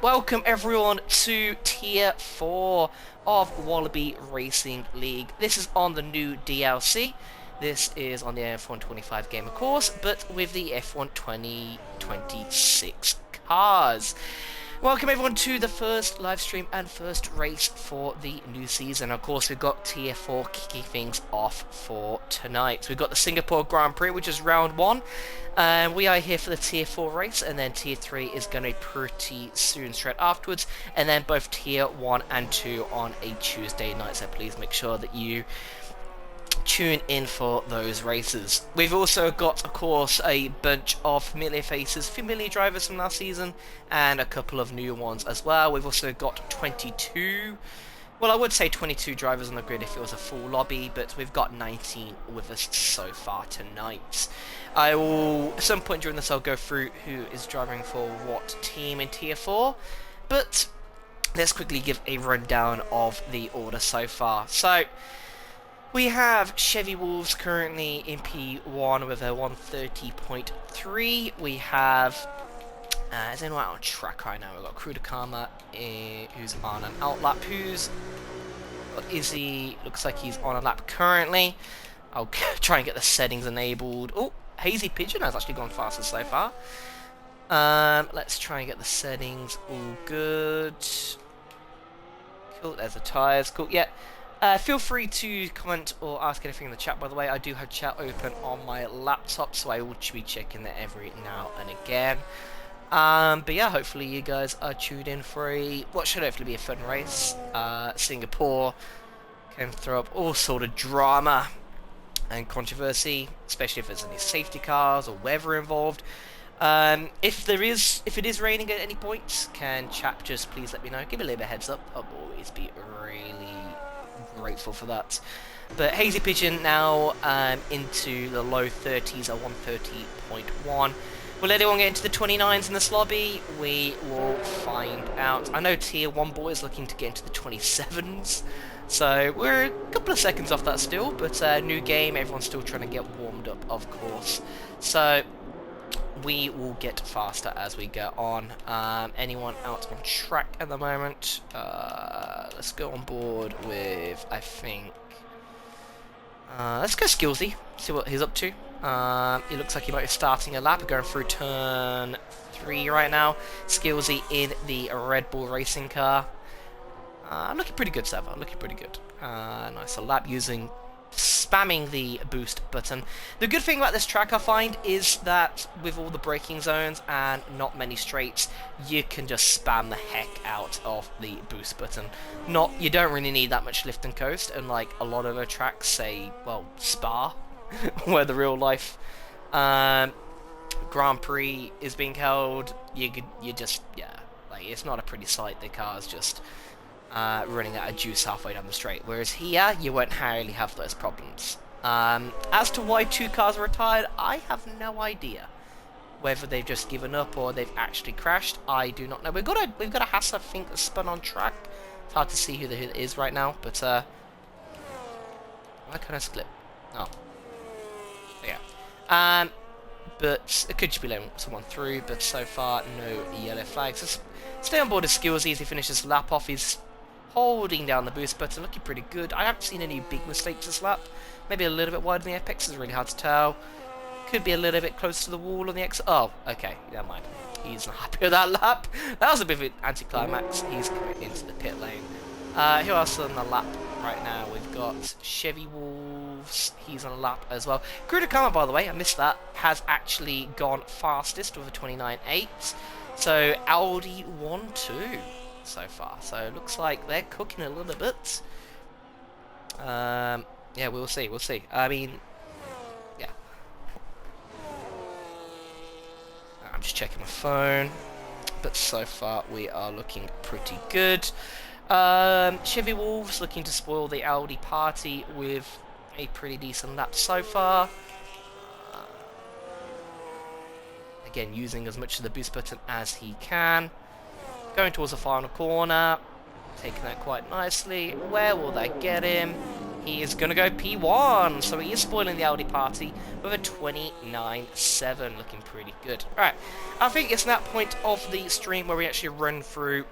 Welcome everyone to Tier 4 of Wallaby Racing League. This is on the new DLC. This is on the F1 25 game, of course, but with the F1 2026 cars. Welcome everyone to the first live stream and first race for the new season. Of course, we've got Tier 4 kicking things off for tonight. We've got the Singapore Grand Prix, which is round 1. We are here for the Tier 4 race, and then Tier 3 is going to be pretty soon straight afterwards. And then both Tier 1 and 2 on a Tuesday night, so please make sure that you tune in for those races. We've also got, of course, a bunch of familiar faces, familiar drivers from last season, and a couple of new ones as well. We've also got 22, well, I would say 22 drivers on the grid if it was a full lobby, but we've got 19 with us so far tonight. I will, at some point during this, I'll go through who is driving for what team in Tier 4, but let's quickly give a rundown of the order so far. So, we have Chevy Wolves currently in P1 with a 130.3. We have, is anyone out on track right now? We've got Cruda Karma, who's on an outlap. Izzy, looks like he's on a lap currently. I'll try and get the settings enabled. Oh, Hazy Pigeon has actually gone faster so far. Let's try and get the settings all good. Cool, there's the tyres. Cool, yeah. Feel free to comment or ask anything in the chat, by the way. I do have chat open on my laptop, so I will be checking that every now and again. But yeah, hopefully you guys are tuned in for what should hopefully be a fun race. Singapore can throw up all sort of drama and controversy, especially if there's any safety cars or weather involved. If it is raining at any point, can chat just please let me know. Give me a little bit of heads up. I'll always be really grateful for that. But Hazy Pigeon now into the low 30s at 130.1. Will anyone get into the 29s in this lobby? We will find out. I know Tier 1 boy is looking to get into the 27s, so we're a couple of seconds off that still, but new game, everyone's still trying to get warmed up, of course. So we will get faster as we go on. Anyone out on track at the moment? Let's go on board with, I think, let's go Skillsy, see what he's up to. It looks like he might be starting a lap, going through turn 3 right now. Skillsy in the Red Bull racing car. Looking pretty good, Sava, looking pretty good. Nice, a lap spamming the boost button. The good thing about this track, I find, is that with all the braking zones and not many straights, you can just spam the heck out of the boost button. You don't really need that much lift and coast, unlike a lot of other tracks, say, well, Spa, where the real life Grand Prix is being held. You just, yeah, like, it's not a pretty sight. The car's just running out of juice halfway down the straight, whereas here you won't really have those problems. As to why 2 cars are retired, I have no idea. Whether they've just given up or they've actually crashed, I do not know. We've got a Haas, I think, that's spun on track. It's hard to see who it is right now, but why can't I split? Oh, yeah. But it could just be letting someone through, but so far no yellow flags. Just stay on board as Skillsy as he finishes lap off. He's holding down the boost button, looking pretty good. I haven't seen any big mistakes this lap. Maybe a little bit wide on the apex, is really hard to tell. Could be a little bit close to the wall on the exit. Oh, okay, never mind. He's not happy with that lap. That was a bit of an anticlimax. He's coming into the pit lane. Who else on the lap right now? We've got Chevy Wolves. He's on a lap as well. Cruda Karma, by the way, I missed that, has actually gone fastest with a 29.8. So Audi 1-2 so far. So it looks like they're cooking a little bit. Yeah, we'll see. We'll see. I mean, yeah. I'm just checking my phone, but so far we are looking pretty good. Chevy Wolves looking to spoil the Audi party with a pretty decent lap so far. Again, using as much of the boost button as he can. Going towards the final corner. Taking that quite nicely. Where will that get him? he is going to go P1. So he is spoiling the Audi party with a 29.7, looking pretty good. Right, I think it's that point of the stream where we actually run through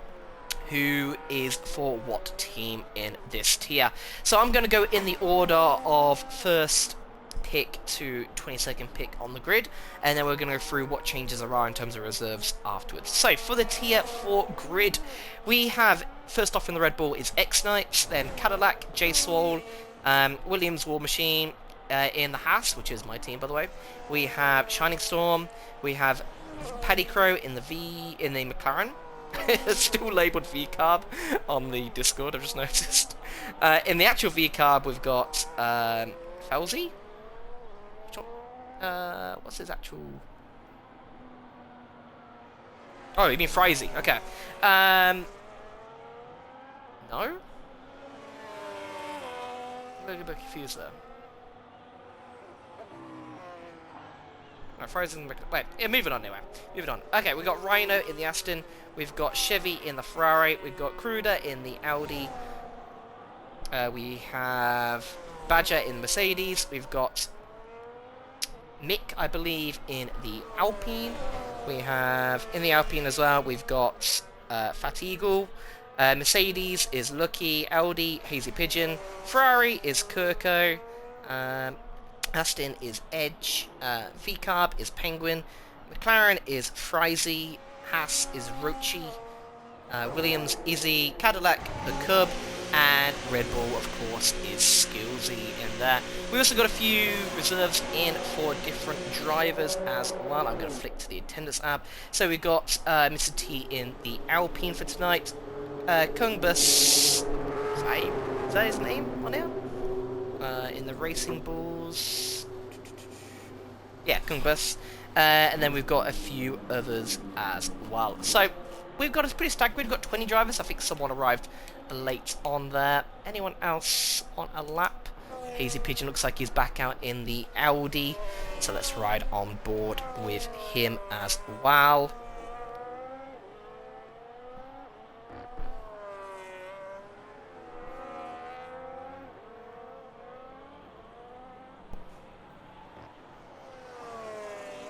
who is for what team in this tier. So I'm going to go in the order of first pick to 22nd pick on the grid, and then we're going to go through what changes there are in terms of reserves afterwards. So for the tier 4 grid, we have first off in the Red Bull is X-Knights, then Cadillac, J-Swole, Williams War Machine, in the Haas, which is my team by the way. We have Shining Storm, we have Paddy Crow in the McLaren. It's still labelled V-Carb on the Discord, I've just noticed. In the actual V-Carb, we've got Felzy? What's his actual... Oh, you mean Frizy, okay. No? I'm a bit confused there. No, Frozen. Wait, yeah, moving on anyway. Moving on. Okay, we've got Rhino in the Aston. We've got Chevy in the Ferrari. We've got Cruder in the Audi. We have Badger in Mercedes. We've got Mick, I believe, in the Alpine. We have in the Alpine as well. We've got Fat Eagle. Mercedes is Lucky. Audi, Hazy Pigeon. Ferrari is Kirko. Aston is Edge, V-Carb is Penguin, McLaren is Frizy, Haas is Rochi, Williams Izzy, Cadillac the Cub, and Red Bull of course is Skillsy in there. We also got a few reserves in for different drivers as well. I'm going to flick to the attendance app. So we've got Mr. T in the Alpine for tonight, Kung Bus, is that his name on here? In the Racing Bulls, yeah, Kung Bus, and then we've got a few others as well. So we've got a pretty stacked grid. We've got 20 drivers. I think someone arrived late on there. Anyone else on a lap? Hazy Pigeon looks like he's back out in the Audi, so let's ride on board with him as well.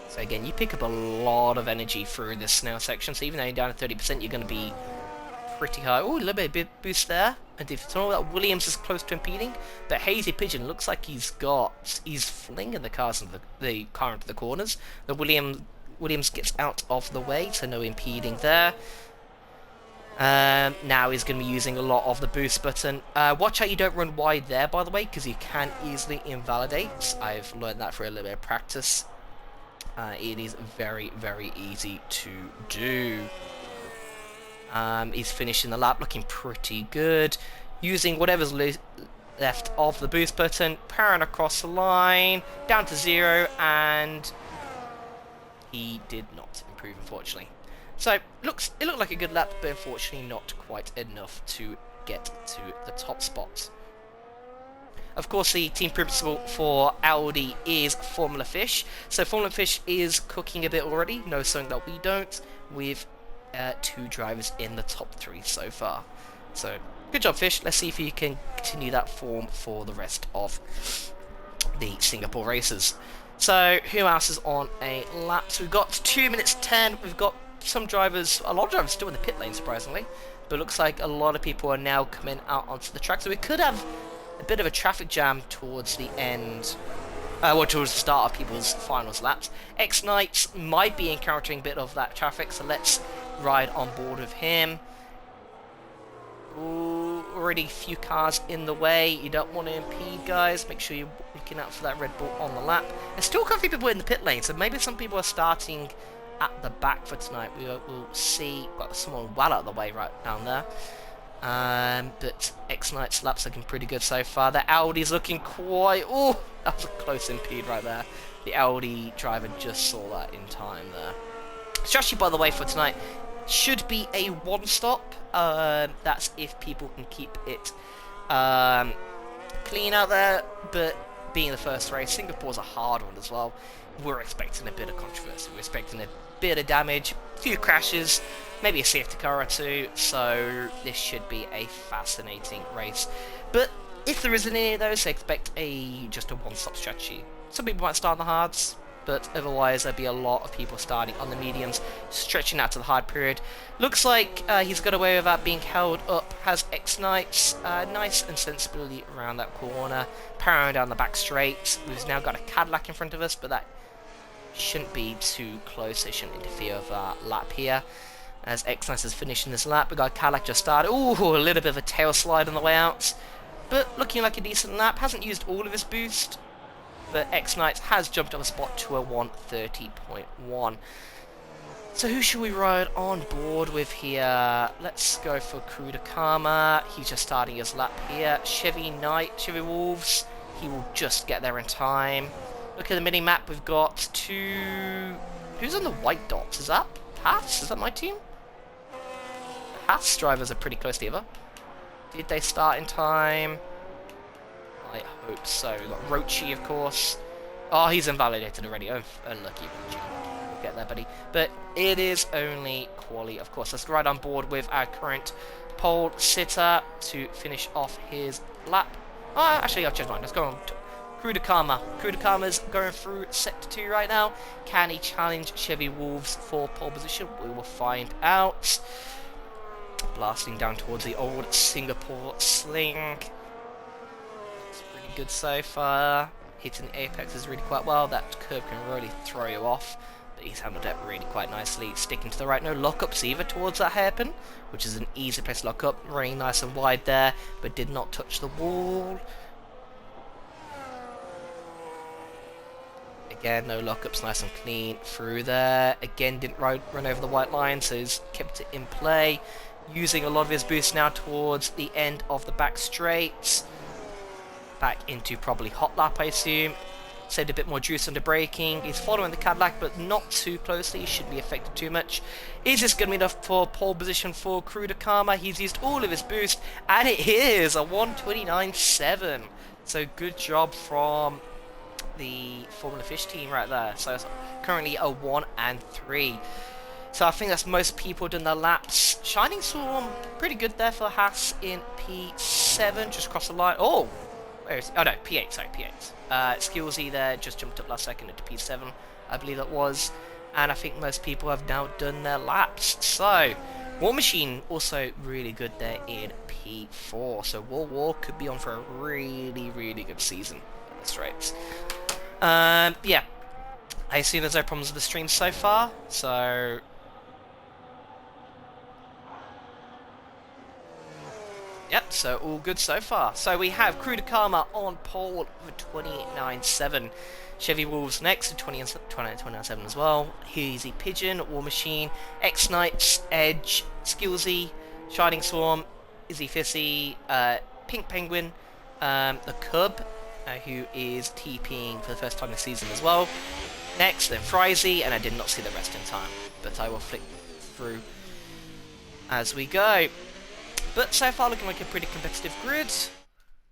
So again, you pick up a lot of energy through this snow section, so even though you're down to 30%, you're going to be pretty high. Oh, a little bit of boost there. And if it's all that, Williams is close to impeding, but Hazy Pigeon looks like he's flinging the cars into the car into the corners. The Williams gets out of the way, so no impeding there. Now he's going to be using a lot of the boost button. Watch out you don't run wide there, by the way, because you can easily invalidate. I've learned that for a little bit of practice. It is very, very easy to do. He's finishing the lap looking pretty good. Using whatever's left of the boost button, powering across the line, down to 0, and he did not improve, unfortunately. So, it looked like a good lap, but unfortunately not quite enough to get to the top spot. Of course, the team principal for Audi is Formula Fish. So Formula Fish is cooking a bit already. Knows something that we don't, with 2 drivers in the top 3 so far. So good job, Fish. Let's see if you can continue that form for the rest of the Singapore races. So who else is on a lap? So we've got 2 minutes 10. We've got some drivers, a lot of drivers still in the pit lane, surprisingly. But it looks like a lot of people are now coming out onto the track. So we could have a bit of a traffic jam towards the end, towards the start of people's finals laps. X-Knights might be encountering a bit of that traffic, so let's ride on board with him. Ooh, already a few cars in the way. You don't want to impede, guys. Make sure you're looking out for that Red Bull on the lap. There's still quite a few people in the pit lane, so maybe some people are starting at the back for tonight. We'll see. Got someone well out of the way right down there. But X-Knight's lap's looking pretty good so far. The Audi's looking quite... Oh, that was a close impede right there. The Audi driver just saw that in time there. Strategy, by the way, for tonight should be a one-stop. That's if people can keep it clean out there. But being the first race, Singapore's a hard one as well. We're expecting a bit of controversy. We're expecting a bit of damage, a few crashes, maybe a safety car or two, so this should be a fascinating race. But If there isn't any of those, expect just a one-stop strategy. Some people might start on the hards, but otherwise there'll be a lot of people starting on the mediums, stretching out to the hard period. Looks like he's got away without being held up. Has X-Knights nice and sensibly around that corner, powering down the back straight. We've now got a Cadillac in front of us, but that shouldn't be too close. They shouldn't interfere with our lap here. As X-Knights is finishing this lap, we got Cadillac just started. Ooh, a little bit of a tail slide on the way out. But looking like a decent lap. Hasn't used all of his boost, but X-Knights has jumped up a spot to a 130.1. So who should we ride on board with here? Let's go for Cruda Karma. He's just starting his lap here. Chevy Wolves. He will just get there in time. Look at the mini-map. We've got two... Who's on the white dots? Is that Haas? Is that my team? The Haas drivers are pretty close together. Did they start in time? I hope so. We've got Rochi, of course. Oh, he's invalidated already. Oh, unlucky Rochi. We'll get there, buddy. But it is only quali, of course. Let's ride on board with our current pole sitter to finish off his lap. Oh, actually, I've changed mine. Let's go on. Cruda Karma. Cruda Karma's going through Sector 2 right now. Can he challenge Chevy Wolves for pole position? We will find out. Blasting down towards the old Singapore sling. It's pretty good so far. Hitting the apexes really quite well. That curve can really throw you off, but he's handled it really quite nicely. Sticking to the right, no lockups either towards that hairpin, which is an easy place to lock up. Running nice and wide there, but did not touch the wall. Again, no lockups, nice and clean through there. Again, didn't run over the white line, so he's kept it in play. Using a lot of his boost now towards the end of the back straight. Back into probably hot lap, I assume. Saved a bit more juice under braking. He's following the Cadillac, but not too closely. He shouldn't be affected too much. Is this going to be enough for pole position for Cruda Karma? He's used all of his boost, and it is a 129.7. So good job from the Formula Fish team right there. So it's currently a 1 and 3. So I think that's most people done their laps. Shining Storm, pretty good there for Haas in P7, just crossed the line. Oh, where is? Oh no, P8. Sorry, P8. Skillsy there just jumped up last second into P7, I believe that was. And I think most people have now done their laps. So War Machine also really good there in P4. So War could be on for a really, really good season at this rate. Yeah, I assume there's no problems with the stream so far. So yep, so all good so far. So we have Cruda Karma on pole with 29.7. Chevy Wolves next to 29.7 as well. Hazy Pigeon, War Machine, X-Knights, Edge, Skillsy, Shining Swarm, Izzy Fissy, Pink Penguin, the Cub, who is TPing for the first time this season as well. Next, then Frizy, and I did not see the rest in time, but I will flick through as we go. But so far looking like a pretty competitive grid.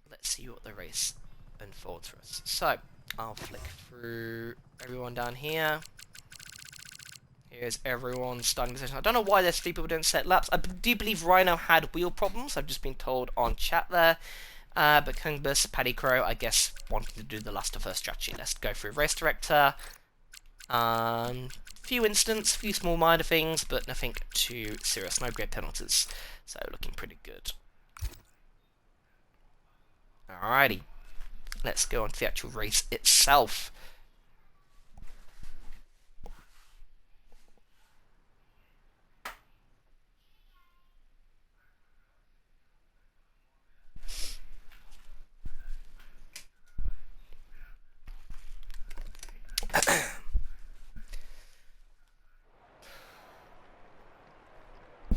Let's see what the race unfolds for us. So, I'll flick through everyone down here. Here's everyone starting the session. I don't know why there's 3 people doing set laps. I do believe Rhino had wheel problems. I've just been told on chat there. But Kungbus, Paddy Crow, I guess, wanting to do the last of her strategy. Let's go through Race Director. Few incidents, few small minor things, but nothing too serious. No great penalties. So, looking pretty good. Alrighty. Let's go on to the actual race itself.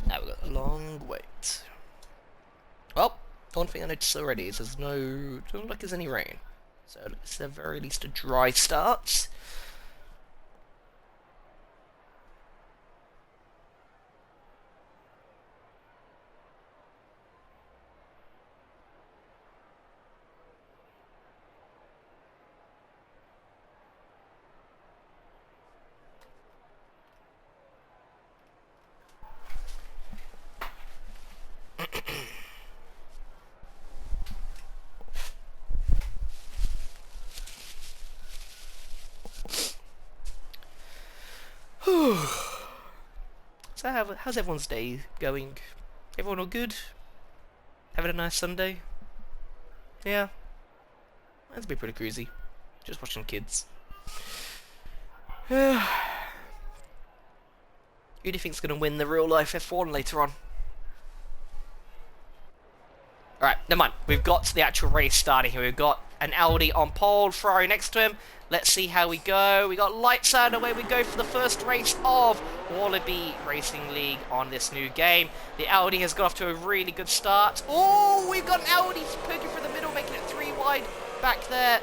Now we've got a long wait. Well, one thing I noticed already is there's no... doesn't look like there's any rain. So it's at the very least a dry start. So how's everyone's day going? Everyone all good? Having a nice Sunday? Yeah. That's been pretty crazy. Just watching kids. Who do you think's going to win the real life F1 later on? Alright, never mind. We've got the actual race starting here. We've got an Audi on pole, Ferrari next to him. Let's see how we go. We got lights out, away we go for the first race of Wallaby Racing League on this new game. The Audi has got off to a really good start. Oh, we've got an Audi poking through the middle, making it 3 wide back there.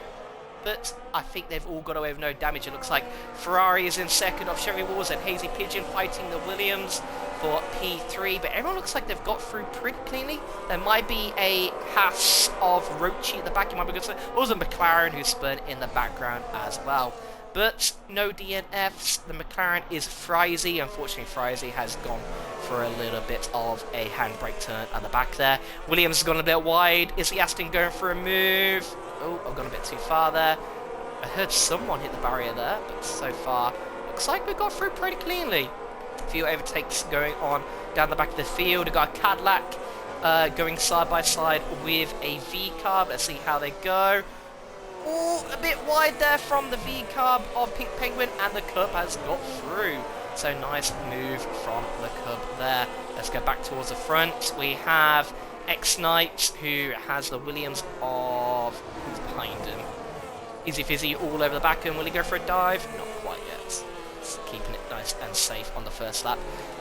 But I think they've all got away with no damage. It looks like Ferrari is in second of Chevy Wars and Hazy Pigeon fighting the Williams for P3. But everyone looks like they've got through pretty cleanly. There might be a Haas of Rochi at the back. It might be good. Also McLaren who's spun in the background as well. But no DNFs. The McLaren is Frizy. Unfortunately, Frizy has gone for a little bit of a handbrake turn at the back there. Williams has gone a bit wide. Is the Aston going for a move? Oh, I've gone a bit too far there. I heard someone hit the barrier there, but so far, looks like we got through pretty cleanly. A few overtakes going on down the back of the field. We've got a Cadillac going side by side with a V-Carb. Let's see how they go. Oh, a bit wide there from the V-Carb of Pink Penguin, and the Cub has got through. So nice move from the Cub there. Let's go back towards the front. We have X-Knight, who has the Williams of... who's behind him? Easy Fizzy all over the back, and will he go for a dive? Not quite yet. Just keeping it nice and safe on the first lap.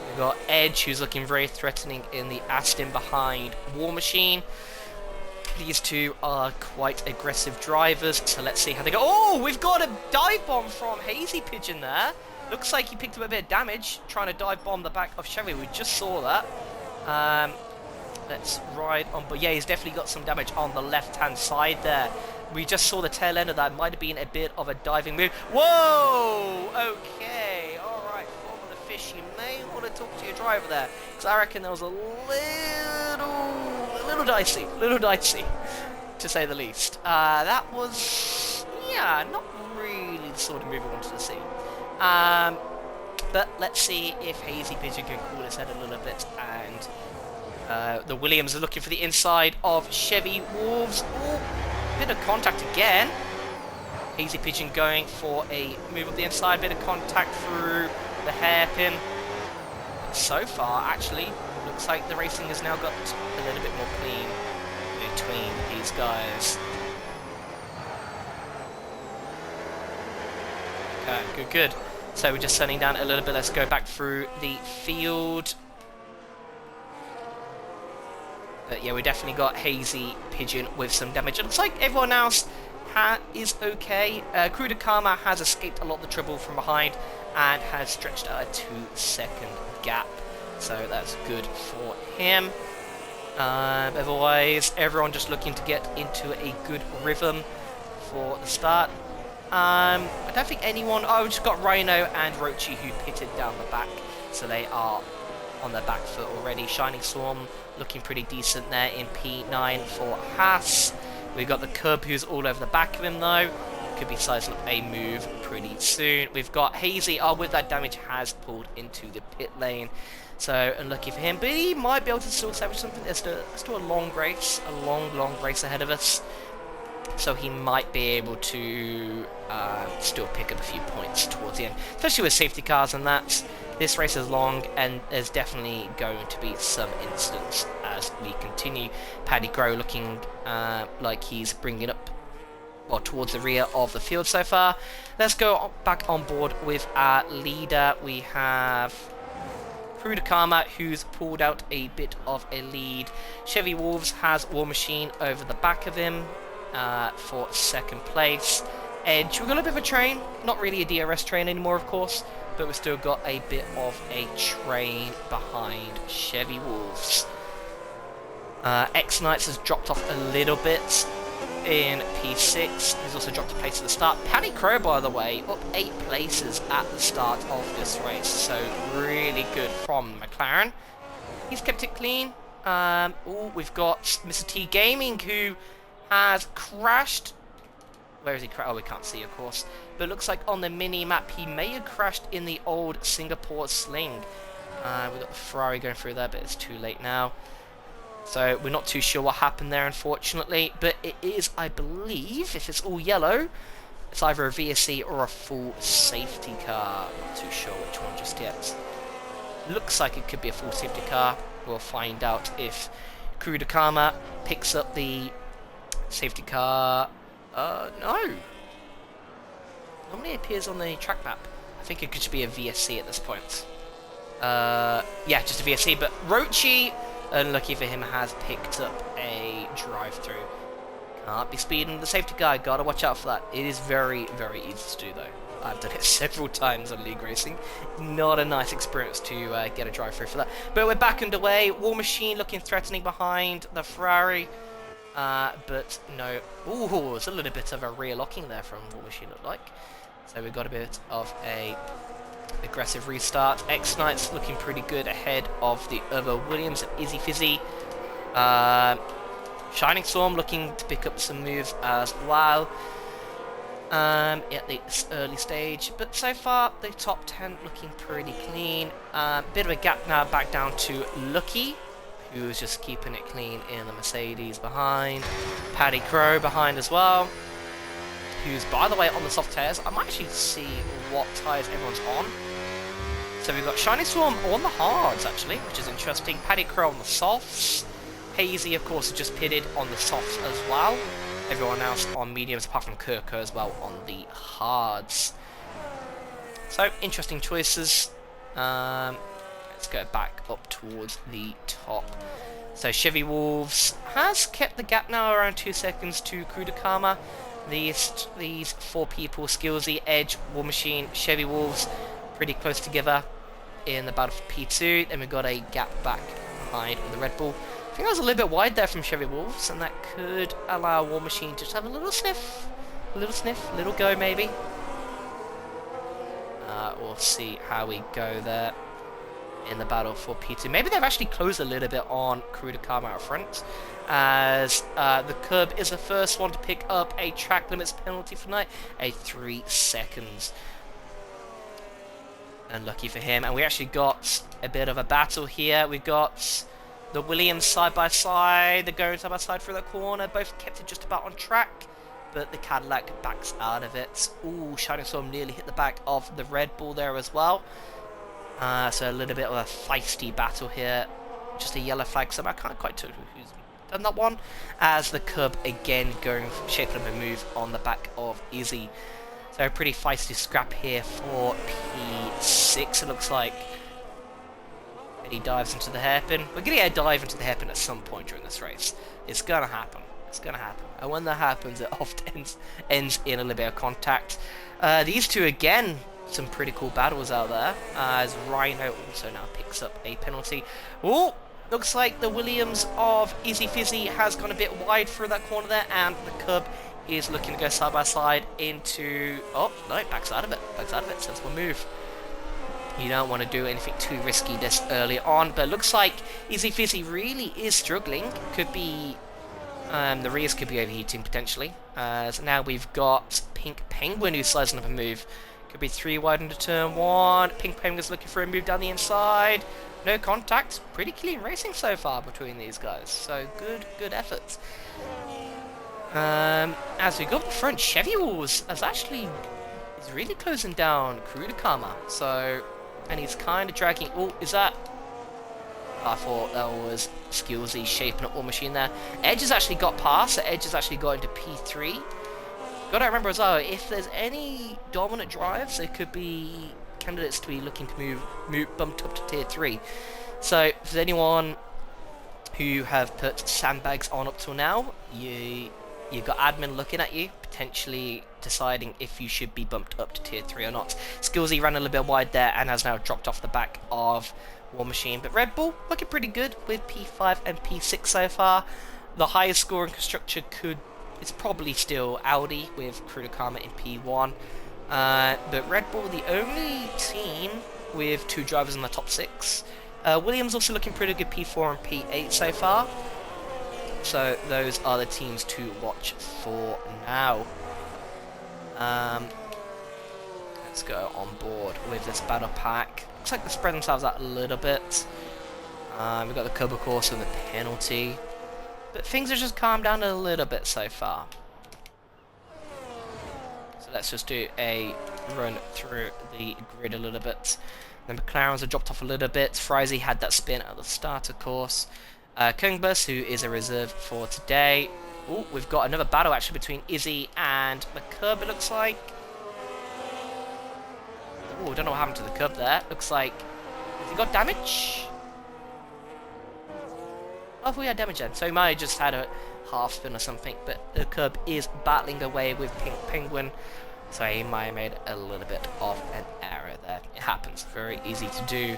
We've got Edge, who's looking very threatening in the Aston behind War Machine. These two are quite aggressive drivers, so let's see how they go. Oh, we've got a dive bomb from Hazy Pigeon there. Looks like he picked up a bit of damage trying to dive bomb the back of Chevy. We just saw that. Let's ride on, but yeah, he's definitely got some damage on the left-hand side there. We just saw the tail end of that. Might have been a bit of a diving move. Whoa! Okay, alright, Formula the Fish, you may want to talk to your driver there, because I reckon that was a little dicey, to say the least. That was, yeah, not really the sort of move we wanted to see. But let's see if Hazy Pigeon can cool his head a little bit, and the Williams are looking for the inside of Chevy Wolves. Ooh, bit of contact again. Hazy Pigeon going for a move up the inside, bit of contact through the hairpin. But so far, actually, looks like the racing has now got a little bit more clean between these guys. Okay, good. So we're just settling down a little bit. Let's go back through the field. But yeah, we definitely got Hazy Pigeon with some damage. It looks like everyone else is okay. Crew de Karma has escaped a lot of the trouble from behind and has stretched out a 2-second gap. So that's good for him. Otherwise, everyone just looking to get into a good rhythm for the start. I don't think anyone... Oh, we've just got Rhino and Rochi who pitted down the back. So they are on their back foot already. Shining Swarm looking pretty decent there in P9 for Haas. We've got the Cub who's all over the back of him though. Could be sizing up a move pretty soon. We've got Hazy, with that damage, has pulled into the pit lane. So unlucky for him, but he might be able to still salvage something. There's still a long race, a long race ahead of us. So he might be able to still pick up a few points towards the end, especially with safety cars and that. This race is long, and there's definitely going to be some incidents as we continue. Paddy Grow looking like he's bringing up towards the rear of the field so far. Let's go back on board with our leader. We have Crew de Karma, who's pulled out a bit of a lead. Chevy Wolves has War Machine over the back of him for second place. Edge, we've got a bit of a train, not really a DRS train anymore of course, but we've still got a bit of a train behind Chevy Wolves. X-Knights has dropped off a little bit in P6. He's also dropped a place at the start. Paddy Crow, by the way, up 8 places at the start of this race, so really good from McLaren. He's kept it clean. We've got Mr. T Gaming, who has crashed. Where is he? Oh, we can't see, of course. But it looks like on the mini map he may have crashed in the old Singapore Sling. We've got the Ferrari going through there, but it's too late now. So we're not too sure what happened there, unfortunately. But it is, I believe, if it's all yellow, it's either a VSC or a full safety car. Not too sure which one just yet. Looks like it could be a full safety car. We'll find out if Crew de Karma picks up the safety car. No. Normally it appears on the track map. I think it could just be a VSC at this point. Yeah, just a VSC, but Rochi, unlucky for him, has picked up a drive-through. Can't be speeding the safety car, gotta watch out for that. It is very, very easy to do though. I've done it several times on League Racing. Not a nice experience to get a drive-through for that. But we're back underway. War Machine looking threatening behind the Ferrari. But no. Ooh, it's a little bit of a rear locking there from War Machine, looked like. So we've got a bit of a aggressive restart. X-Knight's looking pretty good ahead of the other Williams and Izzy Fizzy. Shining Storm looking to pick up some moves as well. At the early stage, but so far the top 10 looking pretty clean. Bit of a gap now back down to Lucky, who's just keeping it clean in the Mercedes behind. Paddy Crow behind as well, who's, by the way, on the soft tyres. I might actually see what tyres everyone's on. So we've got Shining Storm on the hards, actually, which is interesting. Paddy Crow on the softs. Hazy, of course, is just pitted on the softs as well. Everyone else on mediums, apart from Kirko as well, on the hards. So, interesting choices. Let's go back up towards the top. So, Chevy Wolves has kept the gap now around 2 seconds to Crew de Karma. These 4 people, Skillsy, Edge, War Machine, Chevy Wolves, pretty close together in the battle for P2. Then we've got a gap back behind with the Red Bull. I think I was a little bit wide there from Chevy Wolves, and that could allow War Machine to just have a little sniff, little go maybe. We'll see how we go there in the battle for P2. Maybe they've actually closed a little bit on Crew de Karma out front, as the Cub is the first one to pick up a track limits penalty for night, a 3 seconds. Unlucky for him, and we actually got a bit of a battle here. We've got the Williams side by side, they're going side by side through the corner, both kept it just about on track, but the Cadillac backs out of it. Ooh, Shining Storm nearly hit the back of the Red Bull there as well. So a little bit of a feisty battle here. Just a yellow flag, so I can't quite tell who's done that one. As the Cub again going, shaping up a move on the back of Izzy. So a pretty feisty scrap here for P6, it looks like. He dives into the hairpin. We're going to get a dive into the hairpin at some point during this race. It's going to happen. It's going to happen. And when that happens, it often ends in a little bit of contact. These two, again, some pretty cool battles out there. As Rhino also now picks up a penalty. Oh, looks like the Williams of Izzy Fizzy has gone a bit wide through that corner there. And the Cub is looking to go side by side into... Oh, no, backs out of it. Backs out of it. Sensible move. You don't want to do anything too risky this early on, but it looks like Izzy Fizzy really is struggling. Could be, the rears could be overheating potentially. So now we've got Pink Penguin who's slicing up a move. Could be 3 wide into turn 1. Pink Penguin's looking for a move down the inside. No contact. Pretty clean racing so far between these guys. So good efforts. As we go up the front, Chevy Wolves is really closing down Crew de Karma. So. And he's kind of dragging... Oh, is that... I thought that was Skillsy shaping up War Machine there. Edge has actually got past, so Edge has actually got into P3. Gotta remember as well, if there's any dominant drives, there could be candidates to be looking to move bumped up to Tier 3. So, if there's anyone who have put sandbags on up till now, you've got admin looking at you, potentially deciding if you should be bumped up to Tier 3 or not. Skillsy ran a little bit wide there and has now dropped off the back of War Machine. But Red Bull looking pretty good with P5 and P6 so far. The highest scoring constructor it's probably still Audi with Crew de Karma in P1. But Red Bull, the only team with 2 drivers in the top 6. Williams also looking pretty good P4 and P8 so far. So those are the teams to watch for now. Let's go on board with this battle pack. looks like they spread themselves out a little bit. We've got the Cub, of course, with the penalty. But things have just calmed down a little bit so far. So let's just do a run through the grid a little bit. The McLarens have dropped off a little bit. Frizy had that spin at the start, of course. Kungbus, who is a reserve for today. Oh, we've got another battle actually between Izzy and the Cub, it looks like. Oh, don't know what happened to the Cub there. Looks like... Has he got damage? Oh, we had damage then. So he might have just had a half spin or something. But the Cub is battling away with Pink Penguin. So he might have made a little bit of an error there. It happens. Very easy to do.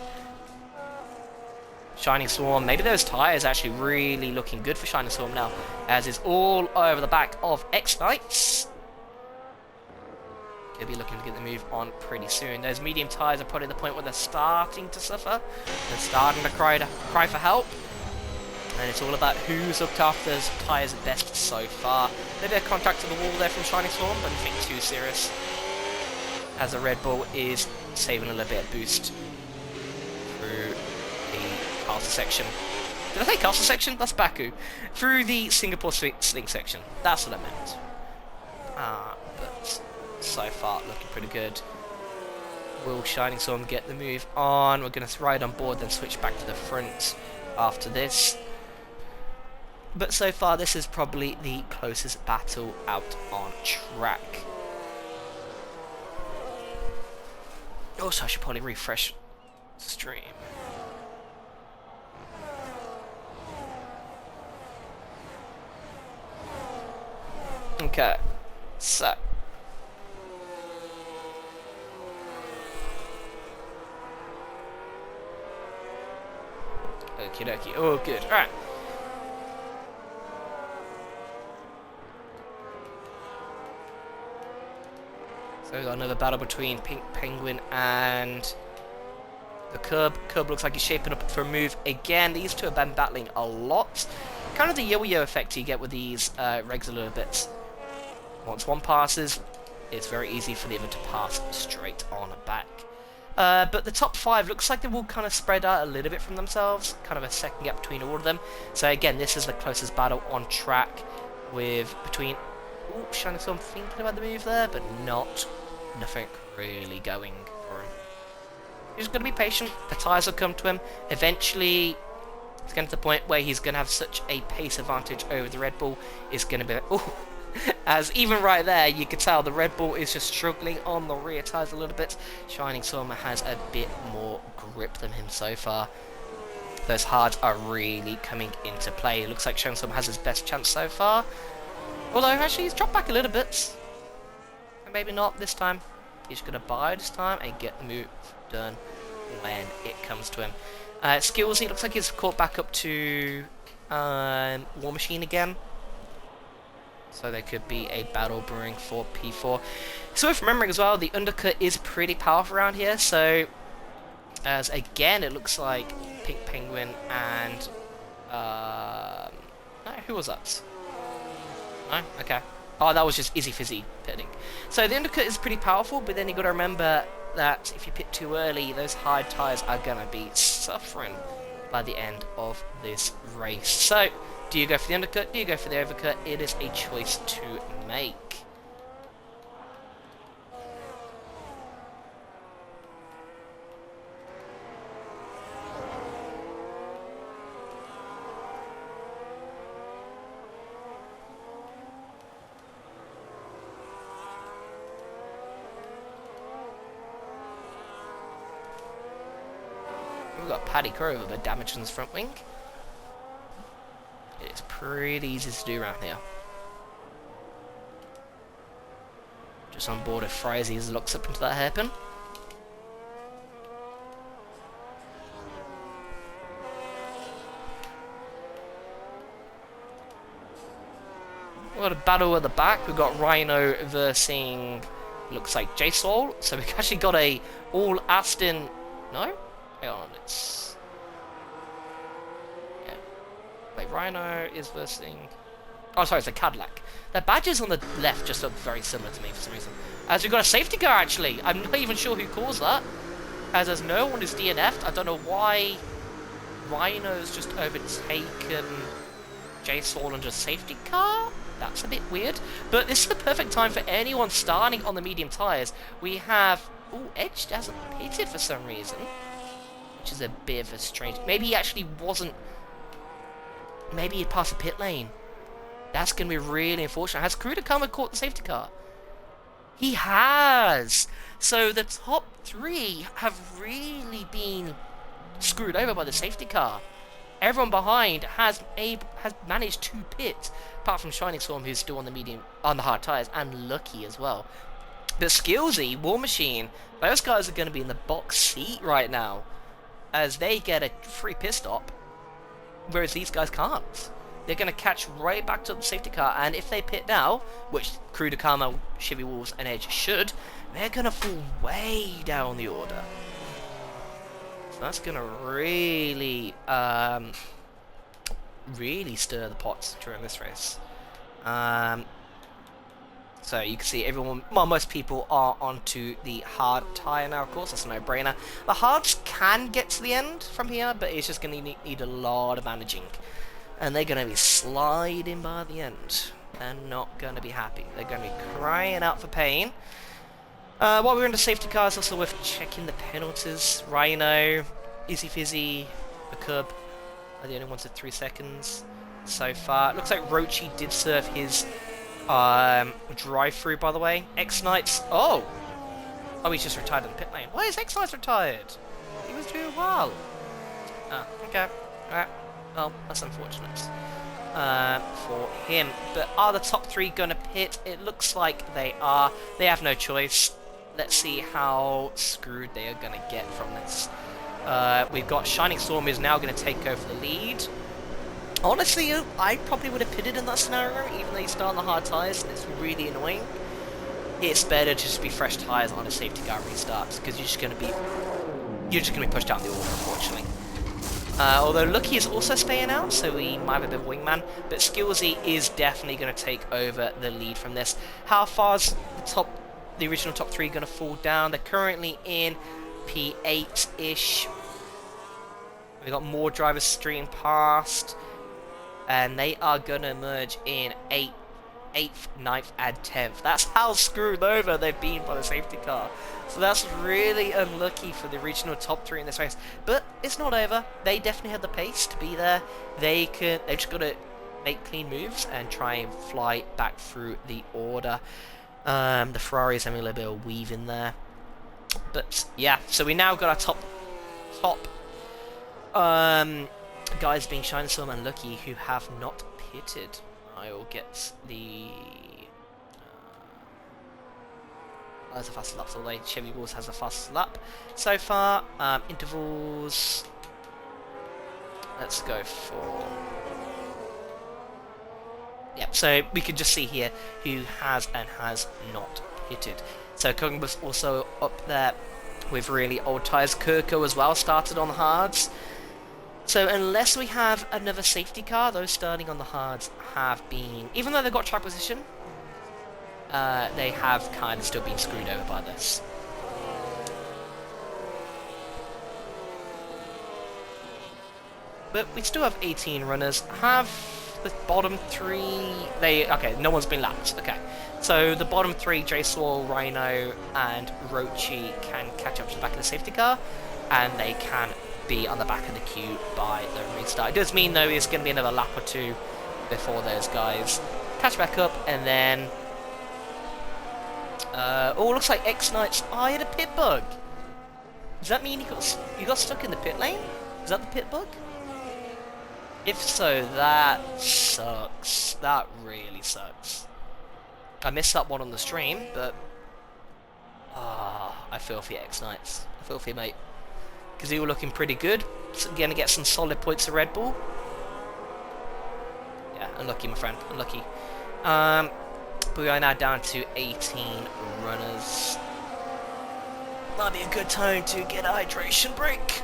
Shining Swarm. Maybe those tyres actually really looking good for Shining Swarm now. As is all over the back of X-Knights. They'll be looking to get the move on pretty soon. Those medium tyres are probably the point where they're starting to suffer. They're starting to cry for help. And it's all about who's looked after those tyres at best so far. Maybe a contact to the wall there from Shining Swarm, but nothing too serious. As the Red Bull is saving a little bit of boost through the castle section. Did I say castle section? That's Baku. Through the Singapore Sling section. That's what I meant. But so far looking pretty good. Will Shining Swarm get the move on? We're going to ride on board, then switch back to the front after this. But so far, this is probably the closest battle out on track. Also, I should probably refresh the stream. Okay, so. Okie dokie, oh good, alright. So we've got another battle between Pink Penguin and the Cub. Cub looks like he's shaping up for a move again. These two have been battling a lot. Kind of the yo-yo effect you get with these regs a little bit. Once one passes, it's very easy for the other to pass straight on back. But the top 5 looks like they will kind of spread out a little bit from themselves. Kind of a second gap between all of them. So again, this is the closest battle on track with between... Ooh, Shining Storm thinking about the move there, but nothing really going for him. He's going to be patient. The tyres will come to him. Eventually, it's getting to the point where he's going to have such a pace advantage over the Red Bull. It's going to be like, ooh. As even right there, you could tell the Red Bull is just struggling on the rear tyres a little bit. Shining Storm has a bit more grip than him so far. Those hards are really coming into play. It looks like Shining Storm has his best chance so far. Although, actually, he's dropped back a little bit. And maybe not this time. He's going to buy this time and get the move done when it comes to him. Skillsy looks like he's caught back up to War Machine again. So there could be a battle brewing for P4. So if remembering as well, the undercut is pretty powerful around here. So, as again, it looks like Pink Penguin and... no, who was that? No? Okay. Oh, that was just Izzy Fizzy pitting. So the undercut is pretty powerful, but then you got to remember that if you pit too early, those hard tyres are going to be suffering by the end of this race. So, do you go for the undercut? Do you go for the overcut? It is a choice to make. We've got Paddy Crow with a damage on his front wing. It's pretty easy to do around here. Just on board if Frizy locks up into that hairpin. We've got a battle at the back. We've got Rhino versing, looks like J-Soul. So we've actually got a all Aston... No? Hang on, it's... Yeah. Wait, Rhino is versing... Oh, sorry, it's a Cadillac. Their badges on the left just look very similar to me for some reason. As we've got a safety car, actually. I'm not even sure who caused that. as there's no one who's DNF'd. I don't know why Rhino's just overtaken J Saul under safety car. That's a bit weird. But this is the perfect time for anyone starting on the medium tyres. We have... Oh, Edge hasn't pitted for some reason. Which is a bit of a strange... Maybe he actually wasn't... Maybe he passed the pit lane. That's going to be really unfortunate. Has Kruda come and caught the safety car? He has! So the top three have really been screwed over by the safety car. Everyone behind has managed to pit, apart from Shining Storm, who's still on the hard tires, and Lucky as well. But Skillsy, War Machine, those guys are going to be in the box seat right now, as they get a free pit stop, whereas these guys can't. They're going to catch right back to the safety car, and if they pit now, which Crew Karma, Chevy Wolves, and Edge should, they're going to fall way down the order. So that's going to really, really stir the pots during this race. So you can see everyone, well, most people are onto the hard tyre now, of course. That's a no-brainer. The hards can get to the end from here, but it's just going to need a lot of managing. And they're going to be sliding by the end. They're not going to be happy. They're going to be crying out for pain. While we're in the safety cars, also worth checking the penalties. Rhino, Izzy Fizzy, the Cub are the only ones at 3 seconds so far. It looks like Rochi did serve his drive-through, by the way. X-Knights, oh, he's just retired in the pit lane. Why is X-Knights retired? He was doing well. Oh, okay, alright. Well, that's unfortunate for him. But are the top three going to pit? It looks like they are. They have no choice. Let's see how screwed they are going to get from this. We've got Shining Storm is now going to take over the lead. Honestly, I probably would have pitted in that scenario, even though you start on the hard tyres, and it's really annoying. It's better to just be fresh tyres on a safety car restarts, because you're just going to be pushed down the order, unfortunately. Although Lucky is also staying out, so we might have a bit of wingman, but Skillsy is definitely going to take over the lead from this. How far's the original top three going to fall down? They're currently in P8-ish. We've got more drivers streaming past, and they are going to merge in 8th, 9th, and 10th. That's how screwed over they've been by the safety car. So that's really unlucky for the regional top three in this race. But it's not over. They definitely had the pace to be there. They've just got to make clean moves and try and fly back through the order. The Ferrari is having a little bit of weave in there. But yeah, so we now got our top guys being Shining Storm and Lucky, who have not pitted. I'll get the has a fast lap all the way. Chevy Wolves has a fast lap so far. Intervals. Let's go for. Yep. So we can just see here who has and has not pitted. So Kogan was also up there with really old tyres. Kirko as well started on the hards. So unless we have another safety car, those starting on the hards have been, even though they've got track position, they have kind of still been screwed over by this. But we still have 18 runners. Have the bottom three, okay, no one's been lapped, okay. So the bottom three, JSwall, Rhino, and Rochi can catch up to the back of the safety car, and they can be on the back of the queue by the restart. It does mean, though, it's going to be another lap or two before those guys catch back up, and then looks like X-Knights. I had a pit bug. Does that mean you got stuck in the pit lane? Is that the pit bug? If so, that sucks. That really sucks. I missed that one on the stream, but I feel for you, X-Knights. I feel for you, mate. Because you were looking pretty good. So going to get some solid points of Red Bull. Yeah, unlucky, my friend. Unlucky. But we are now down to 18 runners. Might be a good time to get a hydration break.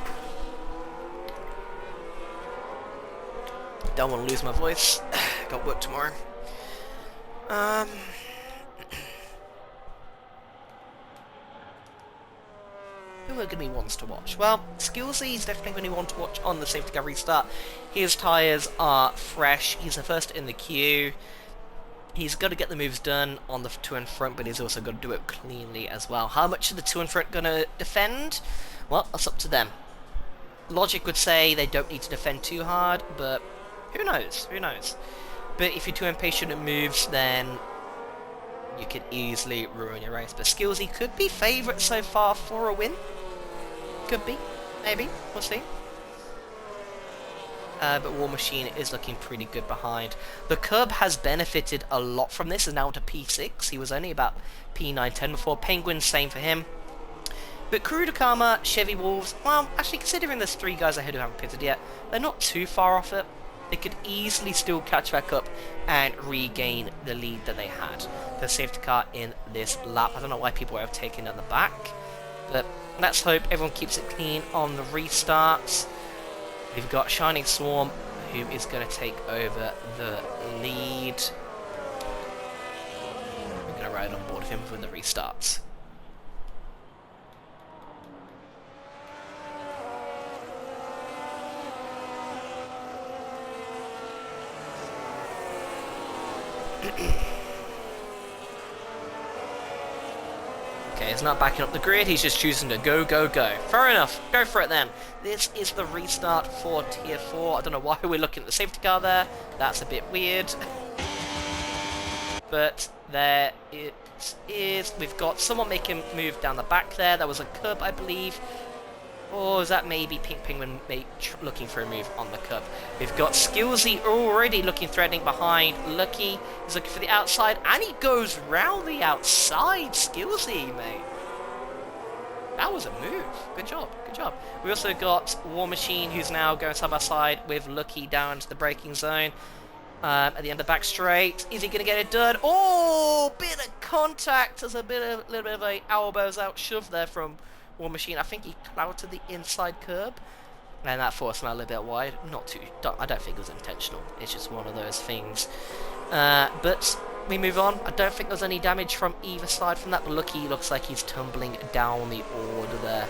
Don't want to lose my voice. Got work tomorrow. who are going to be ones to watch? Well, Skillsy is definitely going to be one to watch on the safety car restart. His tyres are fresh. He's the first in the queue. He's got to get the moves done on the two in front, but he's also got to do it cleanly as well. How much are the two in front going to defend? Well, that's up to them. Logic would say they don't need to defend too hard, but who knows? Who knows? But if you're too impatient at moves, then you could easily ruin your race. But Skillsy could be favourite so far for a win. Could be. Maybe. We'll see. But War Machine is looking pretty good behind. The Cub has benefited a lot from this. Is now to P6. He was only about P9-10 before. Penguin, same for him. But Kurudakama, Chevy Wolves, well, actually considering there's 3 guys ahead who haven't pitted yet, they're not too far off it. They could easily still catch back up and regain the lead that they had. The safety car in this lap. I don't know why people have taken on the back, but let's hope everyone keeps it clean on the restarts. We've got Shining Swarm, who is going to take over the lead. We're going to ride on board with him for the restarts. Okay, he's not backing up the grid, he's just choosing to go, go, go. Fair enough, go for it then. This is the restart for Tier 4. I don't know why we're looking at the safety car there. That's a bit weird. But there it is. We've got someone making a move down the back there. That was a Cub, I believe. Or is that maybe Pink Penguin looking for a move on the Cub? We've got Skillsy already looking threatening behind. Lucky is looking for the outside, and he goes round the outside. Skillsy, mate. That was a move. Good job, good job. We also got War Machine, who's now going side by side with Lucky down to the braking zone. At the end of the back straight. Is he going to get it done? Oh, bit of contact. There's a little bit of a elbows out shove there from War Machine. I think he clouted the inside curb, and that forced him out a little bit wide. I don't think it was intentional. It's just one of those things. But we move on. I don't think there's any damage from either side from that, but Lucky looks like he's tumbling down the order there.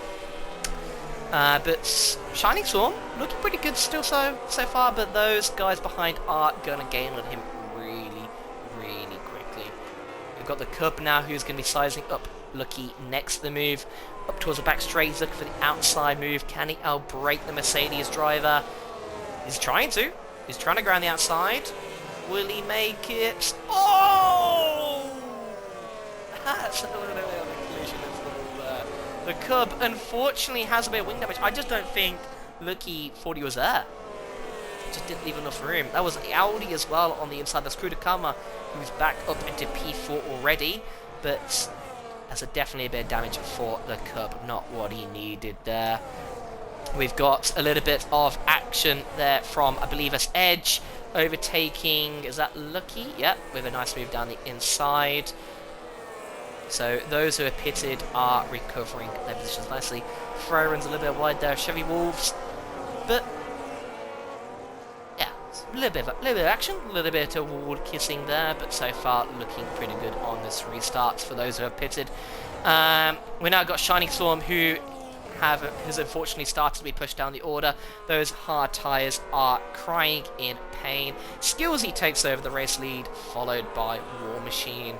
But Shining Swarm looking pretty good still so far, but those guys behind are gonna gain on him really, really quickly. We've got the Cub now, who's gonna be sizing up Lucky next to the move. Up towards the back straight, he's looking for the outside move. Can he outbrake the Mercedes driver? He's trying to. He's trying to go around the outside. Will he make it? Oh! That's a little bit of a collision of the wall there. The Cub, unfortunately, has a bit of wing damage. I just don't think Lucky thought he was there. Just didn't leave enough room. That was Audi as well on the inside. That's Kurudakama, who's back up into P4 already. But that's definitely a bit of damage for the Cub, not what he needed there. We've got a little bit of action there from, I believe it's Edge, overtaking, is that Lucky? Yep, with a nice move down the inside. So those who are pitted are recovering their positions nicely. Throw runs a little bit wide there, Chevy Wolves, but yeah, a little bit of action, a little bit of wall kissing there, but so far looking pretty good on this restart for those who have pitted. We now got Shining Storm, who has unfortunately started to be pushed down the order. Those hard tyres are crying in pain. Skillsy takes over the race lead, followed by War Machine.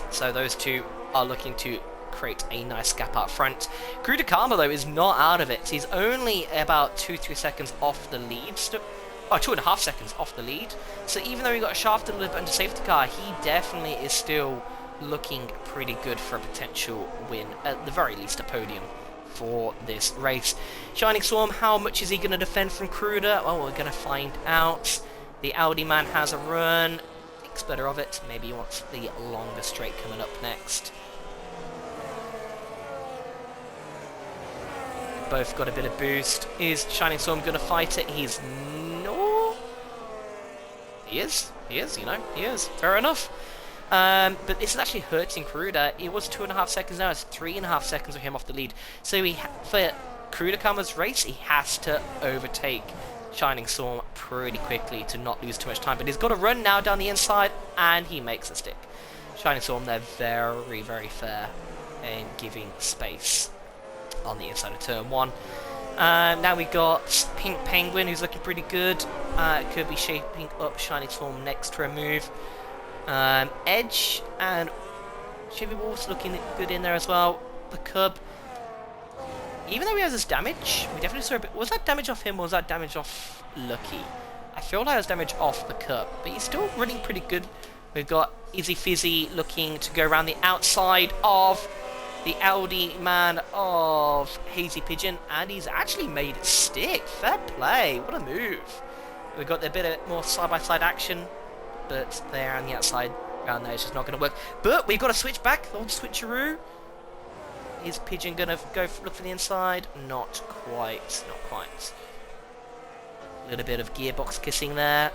So those two are looking to create a nice gap up front. Kurudakama, though, is not out of it. He's only about 2-3 seconds off the lead. 2.5 seconds off the lead. So even though he got shafted a little bit into safety car, he definitely is still looking pretty good for a potential win, at the very least a podium for this race. Shining Swarm, how much is he going to defend from Kuruda? Well, we're going to find out. The Audi man has a run. Thinks better of it. Maybe he wants the longer straight coming up next. Both got a bit of boost. Is Shining Storm going to fight it? He's no. He is, you know, he is. Fair enough. But this is actually hurting Kuruda. It was 2.5 seconds now. It's 3.5 seconds of him off the lead. So for Kurudakama's race, he has to overtake Shining Storm pretty quickly to not lose too much time. But he's got to run now down the inside, and he makes a stick. Shining Storm, they're very, very fair in giving space on the inside of turn 1. Now we got Pink Penguin, who's looking pretty good. Could be shaping up Shining Storm next to a move. Edge and Chivy Wolf's looking good in there as well. The Cub, even though he has his damage, we definitely saw a bit. Was that damage off him or was that damage off Lucky? I feel like it was damage off the Cub, but he's still running pretty good. We've got Easy Fizzy looking to go around the outside of the Aldi man of Hazy Pigeon, and he's actually made it stick. Fair play, what a move. We've got a bit more side-by-side action, but there on the outside around there is just not going to work. But we've got to switch back, the old switcheroo. Is Pigeon going to go look for the inside? Not quite, not quite. A little bit of gearbox kissing there.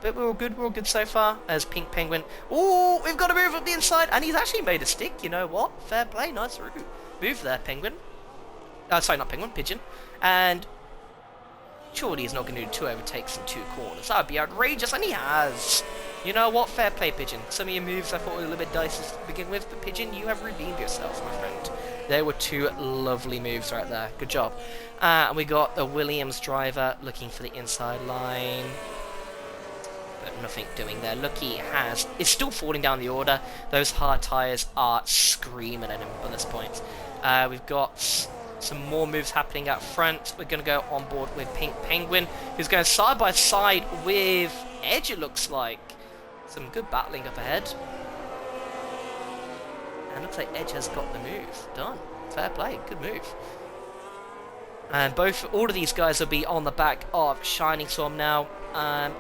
But we're all good so far, as Pink Penguin. Oh, we've got to move up the inside, and he's actually made a stick, you know what? Fair play, nice move there, Penguin. Sorry, not Penguin, Pigeon. And surely he's not going to do 2 overtakes in 2 corners. That would be outrageous, and he has. You know what? Fair play, Pigeon. Some of your moves I thought were a little bit dicey to begin with, but Pigeon, you have redeemed yourself, my friend. There were 2 lovely moves right there. Good job. And we got the Williams driver looking for the inside line. But nothing doing there. Lucky is still falling down the order. Those hard tyres are screaming at him at this point. We've got some more moves happening up front. We're going to go on board with Pink Penguin, who's going side by side with Edge, it looks like. Some good battling up ahead. And looks like Edge has got the move. Done. Fair play. Good move. And all of these guys will be on the back of Shining Storm now.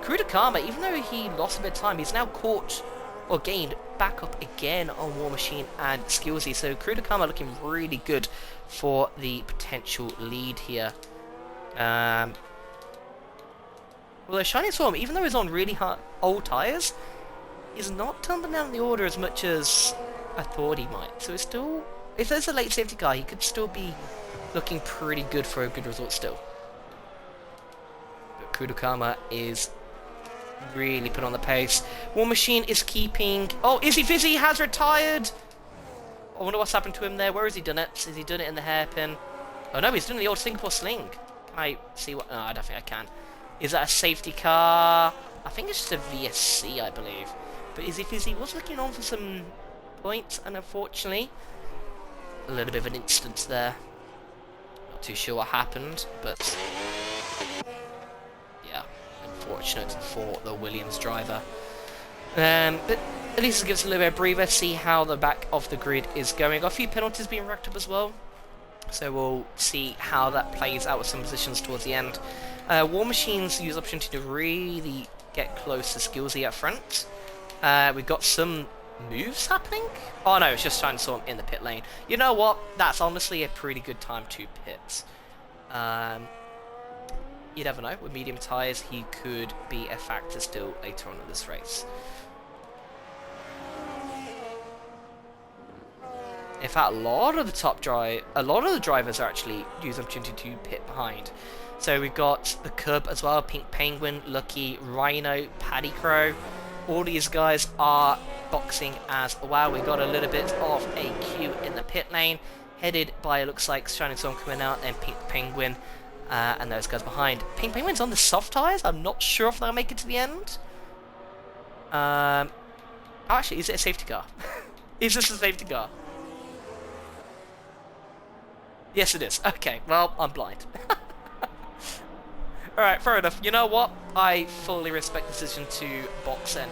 Cruda Karma, even though he lost a bit of time, he's now caught or gained back up again on War Machine and Skillsy. So Cruda Karma looking really good for the potential lead here. Although Shining Storm, even though he's on really hard old tyres, is not tumbling down the order as much as I thought he might. So it's still, if there's a late safety car, he could still be looking pretty good for a good result still. But Kudakama is really put on the pace. War Machine is keeping... Oh, Izzy Fizzy has retired! I wonder what's happened to him there. Where has he done it? Has he done it in the hairpin? Oh no, he's doing the old Singapore sling. Can I see what... No, I don't think I can. Is that a safety car? I think it's just a VSC, I believe. But Izzy Fizzy was looking on for some points, and unfortunately, a little bit of an instance there. Not too sure what happened, but yeah, unfortunate for the Williams driver. But at least it gives us a little bit of breather, see how the back of the grid is going. Got a few penalties being racked up as well, so we'll see how that plays out with some positions towards the end. War Machines use the opportunity to really get close to Skillsy up front. We've got some moves happening. Oh no, it's just Shining Storm in the pit lane. You know what? That's honestly a pretty good time to pit. You never know. With medium tyres, he could be a factor still later on in this race. In fact, a lot of the drivers are actually use the opportunity to pit behind. So we've got the Cub as well, Pink Penguin, Lucky, Rhino, Paddy Crow. All these guys are boxing as well. We've got a little bit of a queue in the pit lane, headed by, it looks like, Shining Storm coming out, and Pink Penguin, and those guys behind. Pink Penguin's on the soft tyres. I'm not sure if they'll make it to the end. Oh, actually, is it a safety car? Is this a safety car? Yes, it is. Okay, well, I'm blind. Alright, fair enough. You know what? I fully respect the decision to box in.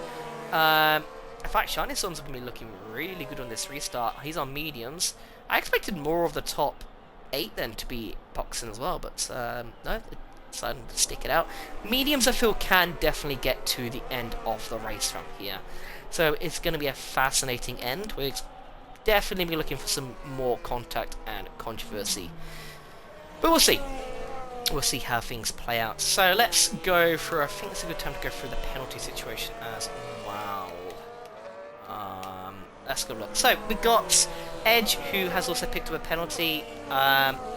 In fact, Shining Storm's going to be looking really good on this restart. He's on mediums. I expected more of the top 8 then to be boxing as well, but no, decided to stick it out. Mediums, I feel, can definitely get to the end of the race from here. So it's going to be a fascinating end. We're definitely be looking for some more contact and controversy. But we'll see. We'll see how things play out. So let's go for, I think it's a good time to go through the penalty situation as well. Let's go look. So we got Edge, who has also picked up a penalty.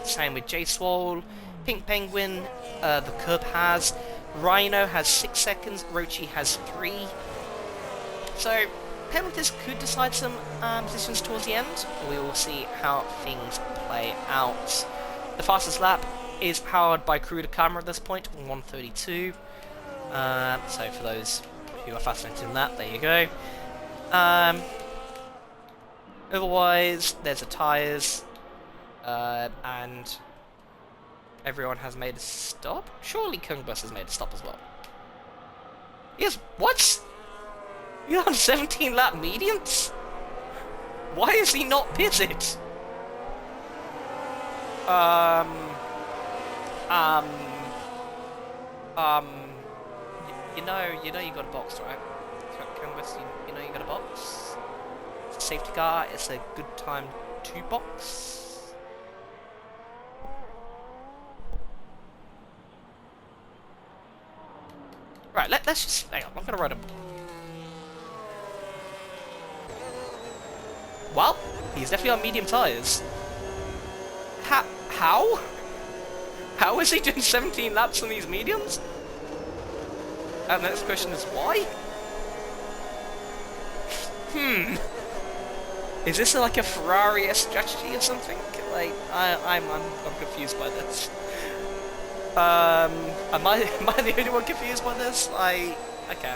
Same with J Swole. Pink Penguin, the Cub has. Rhino has 6 seconds. Rochi has 3. So penalties could decide some positions towards the end. We will see how things play out. The fastest lap is powered by Cruda Camera at this point, 132. So for those who are fascinated in that, there you go. Otherwise, there's the tyres, and everyone has made a stop. Surely Kungbus has made a stop as well. Yes, what? You're on 17 lap medians? Why is he not pitted? You know you got a box, right? Kungbus, you know you got a box. It's a safety car. It's a good time to box. Right, let's just hang on. I'm gonna ride him. Well, he's definitely on medium tyres. How? How is he doing 17 laps on these mediums? And the next question is why? Is this like a Ferrari-esque strategy or something? Like, I'm confused by this. Am I the only one confused by this? Okay.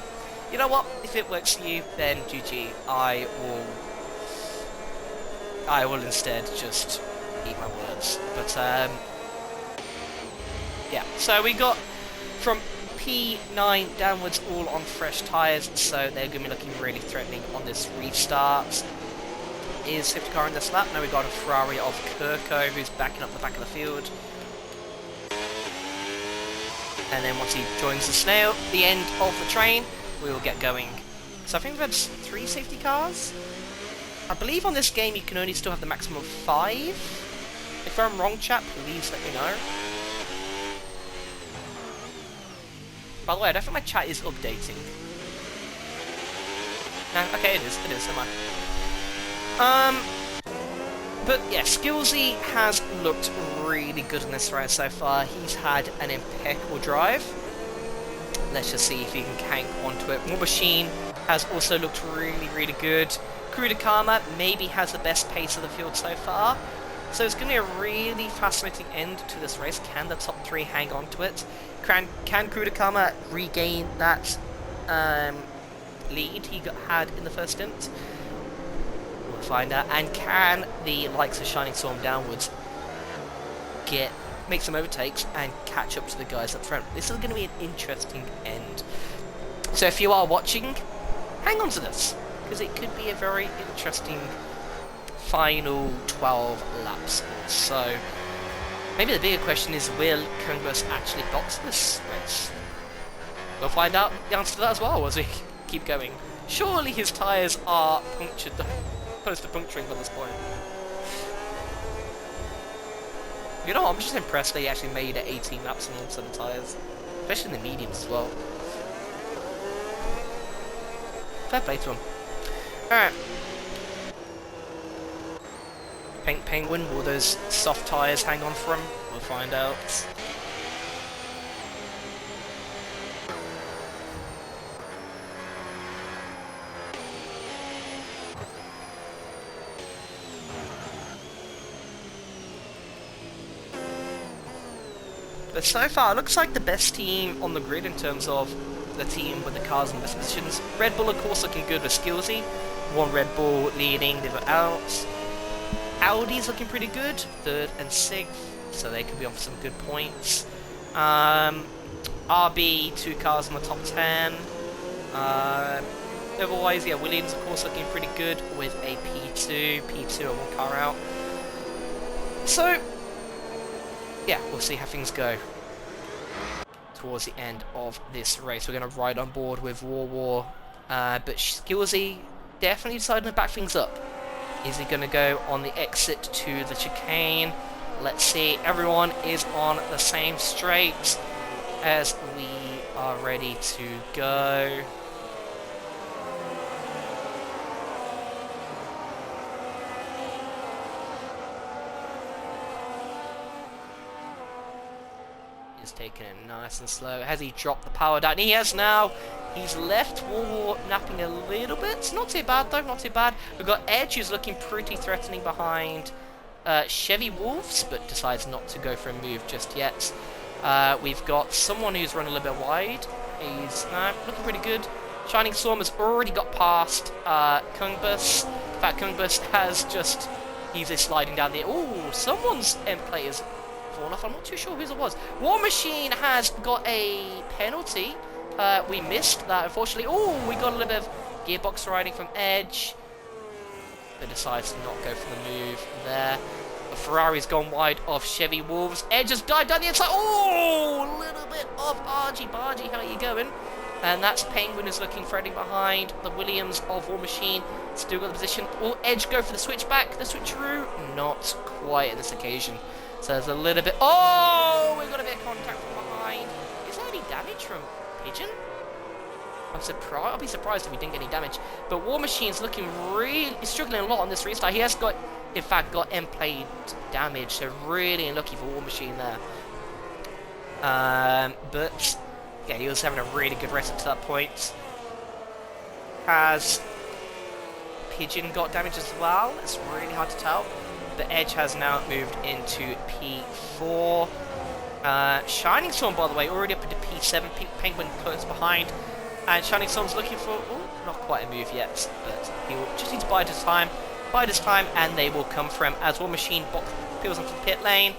You know what? If it works for you, then GG. I will instead just eat my words. But yeah. So we got from P9 downwards all on fresh tyres, so they're going to be looking really threatening on this restart. Is safety car in this lap? Now we got a Ferrari of Kirko, who's backing up the back of the field. And then once he joins the end of the train, we will get going. So I think we've had 3 safety cars. I believe on this game you can only still have the maximum of 5. If I'm wrong, chat, please let me know. By the way, I don't think my chat is updating. No, okay, it is, am I? But yeah, Skillsy has looked really good in this race so far. He's had an impeccable drive. Let's just see if he can hang onto it. War Machine has also looked really, really good. Cruda Karma maybe has the best pace of the field so far. So it's going to be a really fascinating end to this race. Can the top 3 hang on to it? Can Cruda Karma regain that lead he had in the first stint? We'll find out. And can the likes of Shining Storm downwards make some overtakes and catch up to the guys up front? This is going to be an interesting end. So if you are watching, hang on to this, because it could be a very interesting final 12 laps or so. Maybe the bigger question is, will Kungbus actually box this race? We'll find out the answer to that as well as we keep going. Surely his tyres are punctured, close to puncturing by this point. You know, I'm just impressed they actually made it 18 laps on all 7 tyres, especially in the mediums as well. Fair play to him. Alright. Pink Penguin, will those soft tyres hang on for him? We'll find out. But so far, it looks like the best team on the grid in terms of the team with the cars in best positions. Red Bull, of course, looking good with Skillsy. 1 Red Bull leading, they were out. Audi's looking pretty good, 3rd and 6th, so they could be on for some good points. RB, 2 cars in the top 10. Otherwise, yeah, Williams, of course, looking pretty good with a P2 and 1 car out. So, yeah, we'll see how things go towards the end of this race. We're going to ride on board with War, but Skillsy definitely decided to back things up. Is he going to go on the exit to the chicane? Let's see. Everyone is on the same straight as we are ready to go. He's taking it nice and slow. Has he dropped the power down? He has now. He's left War napping a little bit. It's not too bad though, not too bad. We've got Edge who's looking pretty threatening behind Chevy Wolves, but decides not to go for a move just yet. We've got someone who's run a little bit wide. He's looking pretty good. Shining Storm has already got past Kungbus. In fact, Kungbus has just... He's just sliding down the... Oh, someone's end player's fallen off. I'm not too sure whose it was. War Machine has got a penalty. We missed that, unfortunately. Oh, we got a little bit of gearbox riding from Edge. But decides to not go for the move there. Ferrari's gone wide of Chevy Wolves. Edge has died down the inside. Oh, a little bit of Argy Bargy. How are you going? And that's Penguin is looking threatening behind the Williams of War Machine. Still got the position. Will Edge go for the switchback? The switcheroo? Not quite at this occasion. So there's a little bit... Oh, we've got a bit of contact from behind. Is there any damage from Pigeon? I'm surprised. I'll be surprised if we didn't get any damage. But War Machine's looking really... He's struggling a lot on this restart. He has got, in fact, got end-plate damage. So really unlucky for War Machine there. But... Yeah, he was having a really good race up to that point. Has Pigeon got damage as well? It's really hard to tell. The Edge has now moved into P4. Shining Storm, by the way, already up into P7. Pink Penguin close behind. And Shining Storm's looking for... Oh, not quite a move yet. But he'll just need to bide his time. Bide his time, and they will come for him. As War Machine peels onto the pit lane.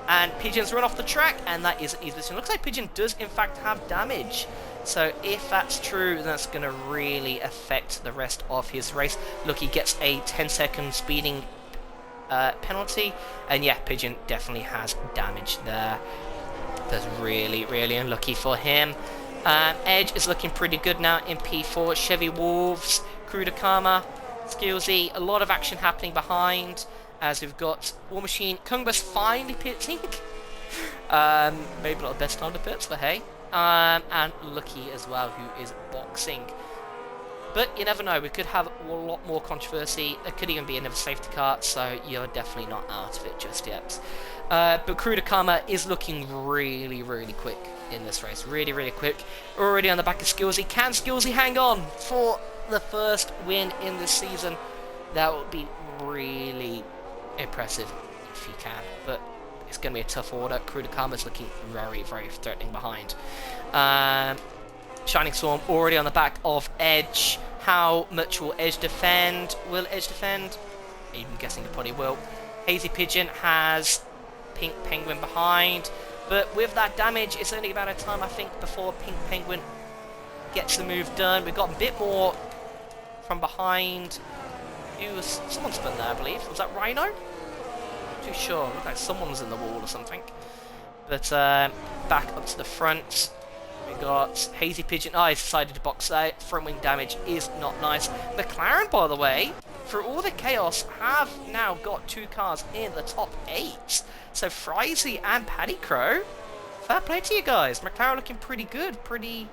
And Pigeon's run off the track, and that is easy. It looks like Pigeon does, in fact, have damage. So if that's true, that's going to really affect the rest of his race. Look, he gets a 10-second speeding penalty. And yeah, Pigeon definitely has damage there. That's really, really unlucky for him. Edge is looking pretty good now in P4. Chevy Wolves, Crew de Karma, Skillsy, a lot of action happening behind. As we've got War Machine, Kungbus finally pitting. Maybe not the best time to pit, but hey. And Lucky as well, who is boxing. But you never know, we could have a lot more controversy. There could even be another safety car, so you're definitely not out of it just yet. But Crew de Karma is looking really, really quick in this race. Really, really quick. Already on the back of Skillsy. Can Skillsy hang on for the first win in this season? That would be really... impressive if he can, but it's going to be a tough order. Crew de Karma's looking very, very threatening behind. Shining Storm already on the back of Edge. How much will Edge defend? Will Edge defend? I'm guessing he probably will. Hazy Pigeon has Pink Penguin behind, but with that damage, it's only about a time, I think, before Pink Penguin gets the move done. We've got a bit more from behind. Someone spun there, I believe. Was that Rhino? Not too sure. Looked like someone was in the wall or something. But back up to the front. We got Hazy Pigeon. Oh, he's decided to box out. Front wing damage is not nice. McLaren, by the way, for all the chaos, have now got 2 cars in the top 8. So Frizy and Paddy Crow, fair play to you guys. McLaren looking pretty good. Pretty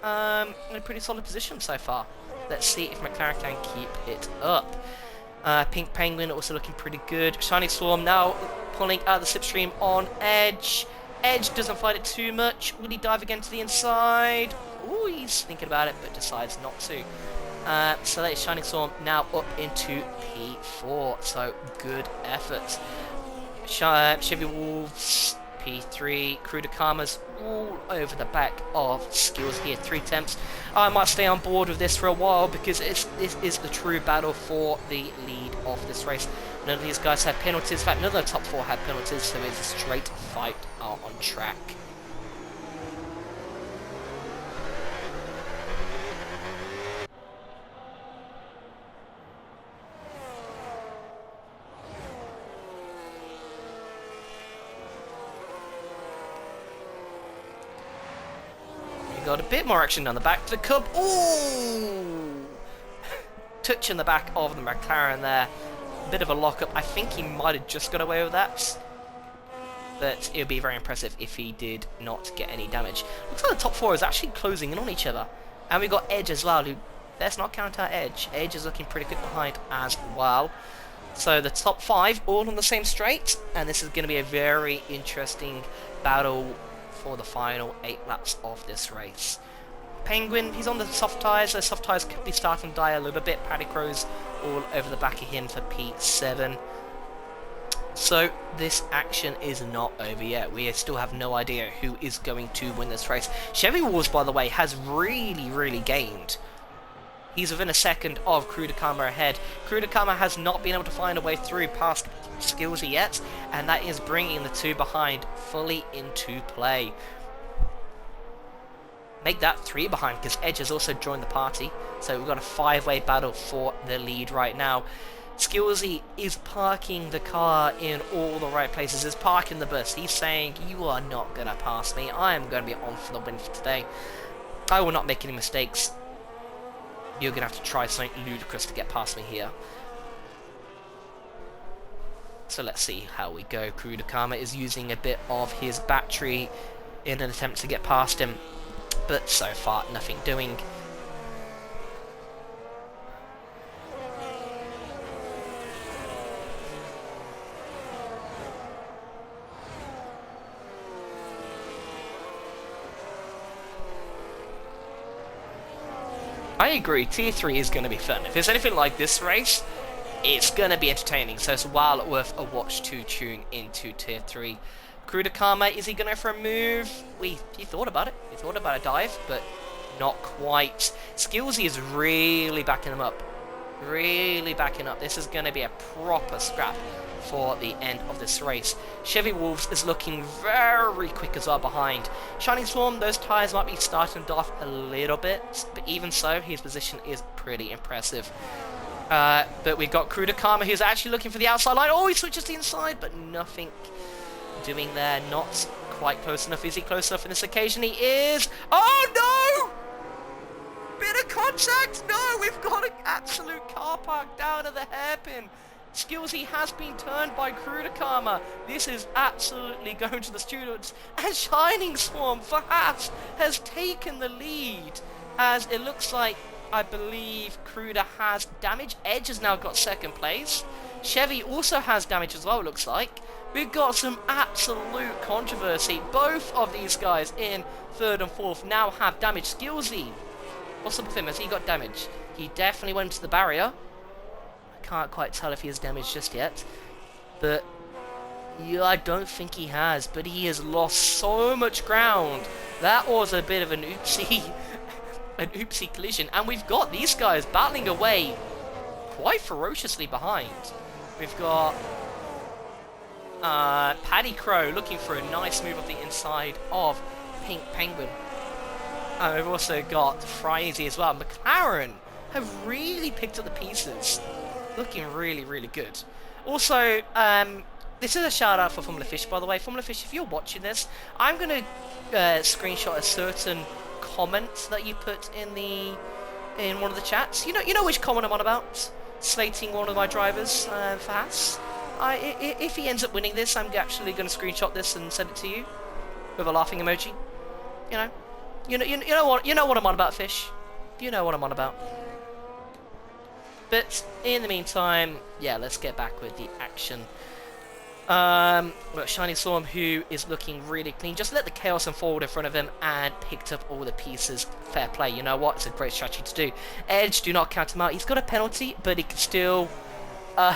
in a pretty solid position so far. Let's see if McLaren can keep it up. Pink Penguin also looking pretty good. Shining Storm now pulling out the slipstream on Edge. Edge doesn't fight it too much. Will he dive again to the inside? Oh, he's thinking about it, but decides not to. So that is Shining Storm now up into P4. So good effort. Chevy Wolves, P3. Crew de Karma's all over the back of Skills here. 3 attempts. I might stay on board with this for a while because this is the true battle for the lead of this race. None of these guys have penalties. In fact, none of the top 4 have penalties, so it's a straight fight out on track. Got a bit more action down the back to the Cub. Ooh! Touch in the back of the McLaren there. Bit of a lockup. I think he might have just got away with that. But it would be very impressive if he did not get any damage. Looks like the top 4 is actually closing in on each other. And we got Edge as well, who, let's not count out Edge. Edge is looking pretty good behind as well. So the top 5 all on the same straight. And this is going to be a very interesting battle for the final 8 laps of this race. Penguin, he's on the soft tyres. Those soft tyres could be starting to die a little bit. Paddy Crow's all over the back of him for P7. So this action is not over yet. We still have no idea who is going to win this race. Chevy Wars, by the way, has really gained. He's within a second of Krudakama ahead. Krudakama has not been able to find a way through past Skillsy yet, and that is bringing the two behind fully into play. Make that 3 behind, because Edge has also joined the party. So we've got a 5-way battle for the lead right now. Skillsy is parking the car in all the right places. He's parking the bus. He's saying, you are not going to pass me. I am going to be on for the win for today. I will not make any mistakes. You're going to have to try something ludicrous to get past me here. So let's see how we go. Krudakama is using a bit of his battery in an attempt to get past him. But so far, nothing doing. I agree, Tier 3 is going to be fun. If there's anything like this race, it's going to be entertaining. So it's well worth a watch to tune into Tier 3. Krudakama, is he going to go for a move? He thought about it. He thought about a dive, but not quite. Skillsy is really backing him up. Really backing up. This is going to be a proper scrap for the end of this race. Chevy Wolves is looking very quick as well behind. Shining Swarm, those tyres might be starting to off a little bit, but even so, his position is pretty impressive. But we've got Krudakama, who's actually looking for the outside line. Oh, he switches to the inside, but nothing doing there. Not quite close enough. Is he close enough in this occasion? He is. Oh, no! Bit of contact! No, we've got an absolute car park down at the hairpin. Skillsy has been turned by Krudakama. This is absolutely going to the students. And Shining Swarm for Haas has taken the lead. As it looks like, I believe, Kruda has damage. Edge has now got second place. Chevy also has damage as well, it looks like. We've got some absolute controversy. Both of these guys in third and fourth now have damage. Skillsy, what's up with him? Has he got damage? He definitely went to the barrier. I can't quite tell if he has damage just yet. But yeah, I don't think he has. But he has lost so much ground. That was a bit of an oopsie, an oopsie collision. And we've got these guys battling away quite ferociously behind. We've got Paddy Crow looking for a nice move off the inside of Pink Penguin. And we've also got Frizy as well. McLaren have really picked up the pieces. Looking really good. Also, this is a shout out for Formula Fish, by the way. Formula Fish, if you're watching this, I'm going to screenshot a certain comment that you put in one of the chats. You know which comment I'm on about? Slating one of my drivers for Haas. If he ends up winning this, I'm actually going to screenshot this and send it to you with a laughing emoji. You know what I'm on about, Fish. You know what I'm on about. But in the meantime, yeah, let's get back with the action. We've got Shining Storm, who is looking really clean. Just let the chaos unfold in front of him and picked up all the pieces. Fair play. You know what? It's a great strategy to do. Edge, do not count him out. He's got a penalty, but he can still... yeah,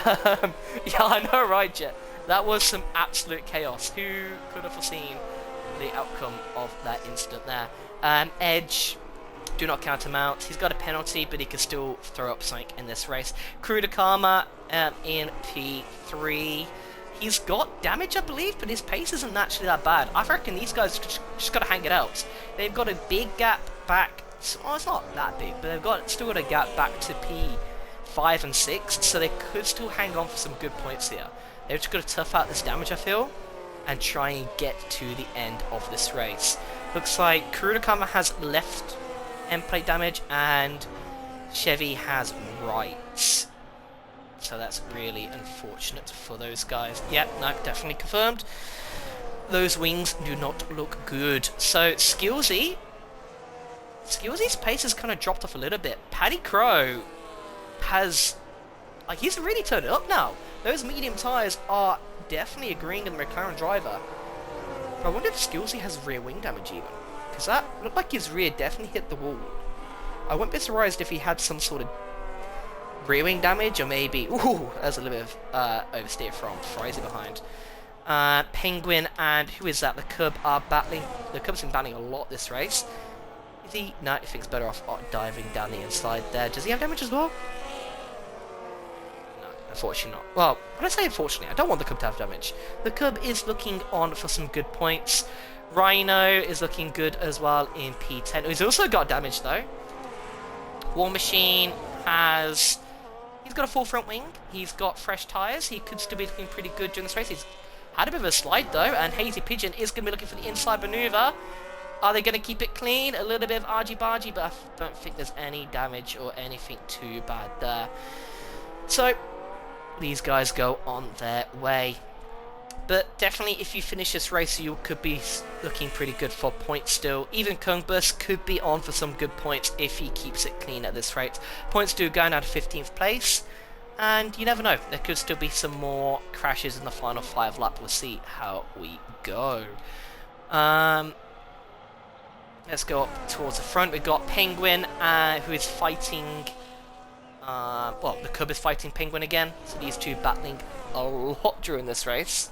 I know, right, Jet? That was some absolute chaos. Who could have foreseen the outcome of that incident there? Edge, do not count him out. He's got a penalty, but he can still throw up something in this race. Krudakama in P3. He's got damage, I believe, but his pace isn't actually that bad. I reckon these guys just got to hang it out. They've got a big gap back. Well, it's not that big, but they've still got a gap back to P5 and 6, so they could still hang on for some good points here. They've just got to tough out this damage, I feel, and try and get to the end of this race. Looks like Krudakama has left end plate damage, and Chevy has right. So that's really unfortunate for those guys. Yep, no, definitely confirmed. Those wings do not look good. So Skillsy's pace has kind of dropped off a little bit. Paddy Crow has, like, he's really turned it up now. Those medium tyres are definitely agreeing with the McLaren driver. I wonder if Skillsy has rear wing damage even. because that looked like his rear definitely hit the wall. I wouldn't be surprised if he had some sort of rear wing damage, or maybe... Ooh, there's a little bit of oversteer from Frizy behind. Penguin and who is that? The Cub are battling. The Cub's been battling a lot this race. Is he? No, he thinks better off diving down the inside there. Does he have damage as well? No, unfortunately not. Well, when I say unfortunately, I don't want the Cub to have damage. The Cub is looking on for some good points. Rhino is looking good as well in P10. He's also got damage though. War Machine has... He's got a full front wing. He's got fresh tyres. He could still be looking pretty good during this race. He's had a bit of a slide though, and Hazy Pigeon is going to be looking for the inside manoeuvre. Are they going to keep it clean? A little bit of argy-bargy, but I don't think there's any damage or anything too bad there. So, these guys go on their way. But definitely, if you finish this race, you could be looking pretty good for points still. Even Kungbus could be on for some good points if he keeps it clean at this rate. Points do go down to 15th place. And you never know, there could still be some more crashes in the final 5 lap. We'll see how we go. Let's go up towards the front. We've got Penguin, who is fighting... well, the Cub is fighting Penguin again. So these two battling a lot during this race.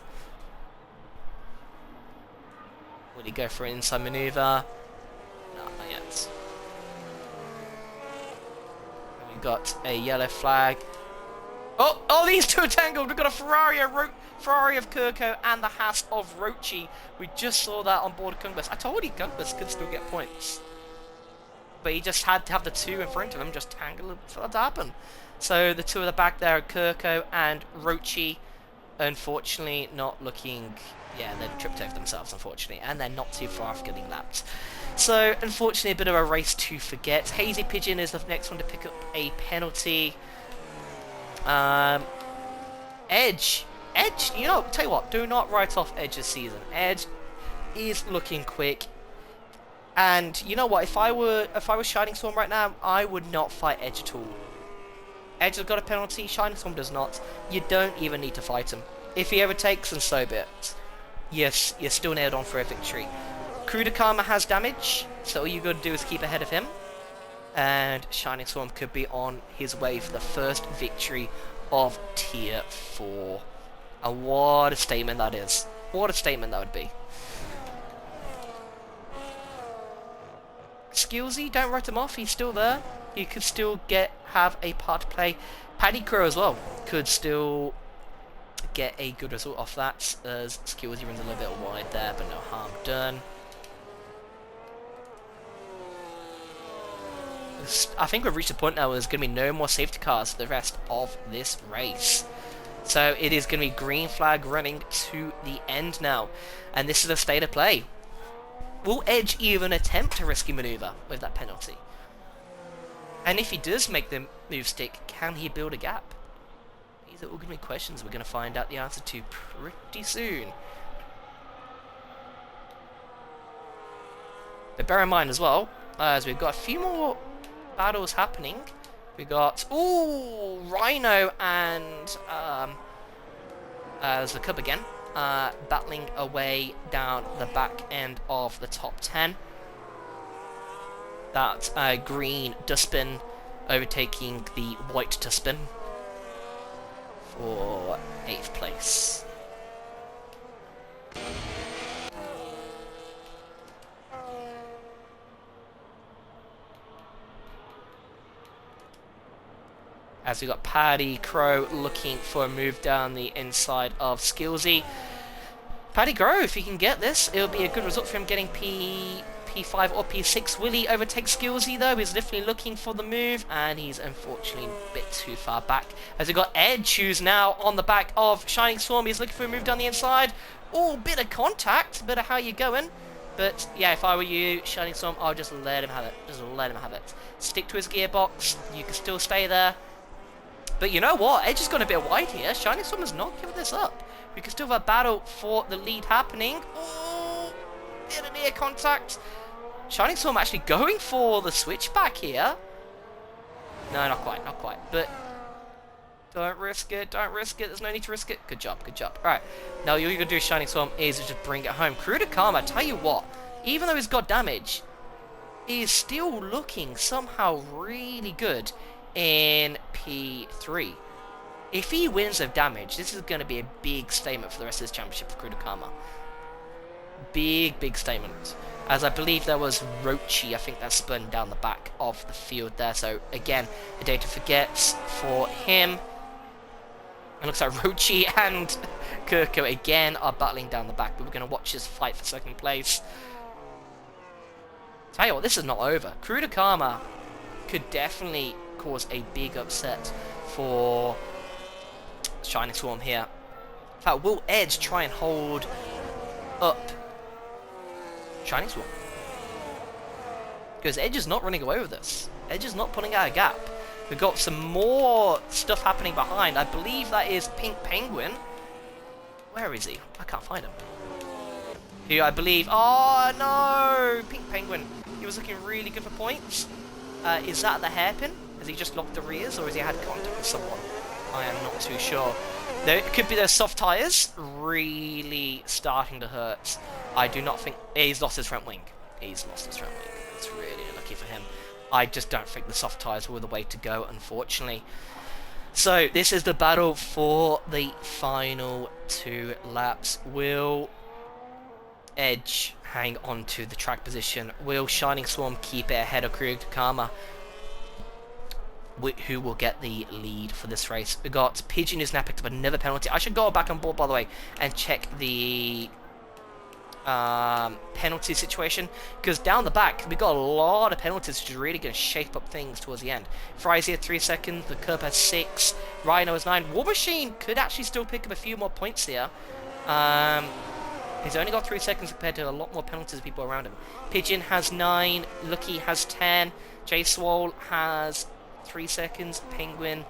Will he go for an inside manoeuvre? No, not yet. And we've got a yellow flag. Oh, these two are tangled. We've got a Ferrari of Kurko and the Haas of Rochi. We just saw that on board Kungbus. I told you Kungbus could still get points. But he just had to have the two in front of him just tangle for that to happen. So the two at the back there are Kurko and Rochi. Unfortunately, not looking... Yeah, they've tripped over themselves, unfortunately. And they're not too far off getting lapped. So, unfortunately, a bit of a race to forget. Hazy Pigeon is the next one to pick up a penalty. Edge, you know, tell you what, do not write off Edge this season. Edge is looking quick, and you know what? If I was Shining Storm right now, I would not fight Edge at all. Edge has got a penalty, Shining Storm does not. You don't even need to fight him. If he overtakes, then so be it. Yes, you're still nailed on for a victory. Cruda Karma has damage, so all you got to do is keep ahead of him. And Shining Storm could be on his way for the first victory of Tier 4. And what a statement that is. What a statement that would be. Skillsy, don't write him off, he's still there. He could still have a part to play. Paddy Crow as well could still get a good result off that, as Skillsy runs a little bit wide there, but no harm done. I think we've reached a point now where there's going to be no more safety cars for the rest of this race. So it is going to be green flag running to the end now. And this is the state of play. Will Edge even attempt a risky manoeuvre with that penalty? And if he does make the move stick, can he build a gap? These are all going to be questions we're going to find out the answer to pretty soon. But bear in mind as well, as we've got a few more battles happening. We got Rhino and there's the Cub again, battling away down the back end of the top 10. That green Dustbin overtaking the white Dustbin for 8th place. As we got Paddy Crow looking for a move down the inside of Skillsy. Paddy Crow, if he can get this, it'll be a good result for him getting P5 or P6. Will he overtake Skillsy though? He's definitely looking for the move, and he's unfortunately a bit too far back. As we got Edge, who's now on the back of Shining Storm. He's looking for a move down the inside. Oh, bit of contact, bit of how you going. But yeah, if I were you, Shining Storm, I'll just let him have it. Just let him have it. Stick to his gearbox. You can still stay there. But you know what? Edge has gone a bit wide here. Shining Storm has not given this up. We can still have a battle for the lead happening. Oh, bit of near contact. Shining Storm actually going for the switchback here. No, not quite, not quite. But don't risk it, don't risk it. There's no need to risk it. Good job, good job. All right. Now, all you're going to do, Shining Storm, is just bring it home. Cruda Karma, tell you what, even though he's got damage, is still looking somehow really good in P3. If he wins with damage, this is going to be a big statement for the rest of this championship for Kurudakama. Big statement. As I believe there was Rochi, I think that's spun down the back of the field there. So again, a day to forget for him. It looks like Rochi and Kirko again are battling down the back, but we're going to watch this fight for second place. Tell you what, this is not over. Kurudakama could definitely cause a big upset for Shining Swarm here. In fact, will Edge try and hold up Shining Swarm? Because Edge is not running away with this. Edge is not putting out a gap. We've got some more stuff happening behind. I believe that is Pink Penguin. Where is he? I can't find him. Who I believe... Oh, no! Pink Penguin. He was looking really good for points. Is that the hairpin? Has he just locked the rears, or has he had contact with someone? I am not too sure. There could be those soft tyres really starting to hurt. I do not think... He's lost his front wing. He's lost his front wing. It's really unlucky for him. I just don't think the soft tyres were the way to go, unfortunately. So, this is the battle for the final 2 laps. Will Edge hang on to the track position? Will Shining Swarm keep it ahead of Kurudakama? Who will get the lead for this race? We got Pigeon, who's now picked up another penalty. I should go back on board, by the way, and check the penalty situation, because down the back we got a lot of penalties, which is really going to shape up things towards the end. Fries here 3 seconds, the Curb has 6, Rhino has 9. War Machine could actually still pick up a few more points here. He's only got 3 seconds compared to a lot more penalties people around him. Pigeon has 9, Lucky has 10, J Swole has 3 seconds, Penguin,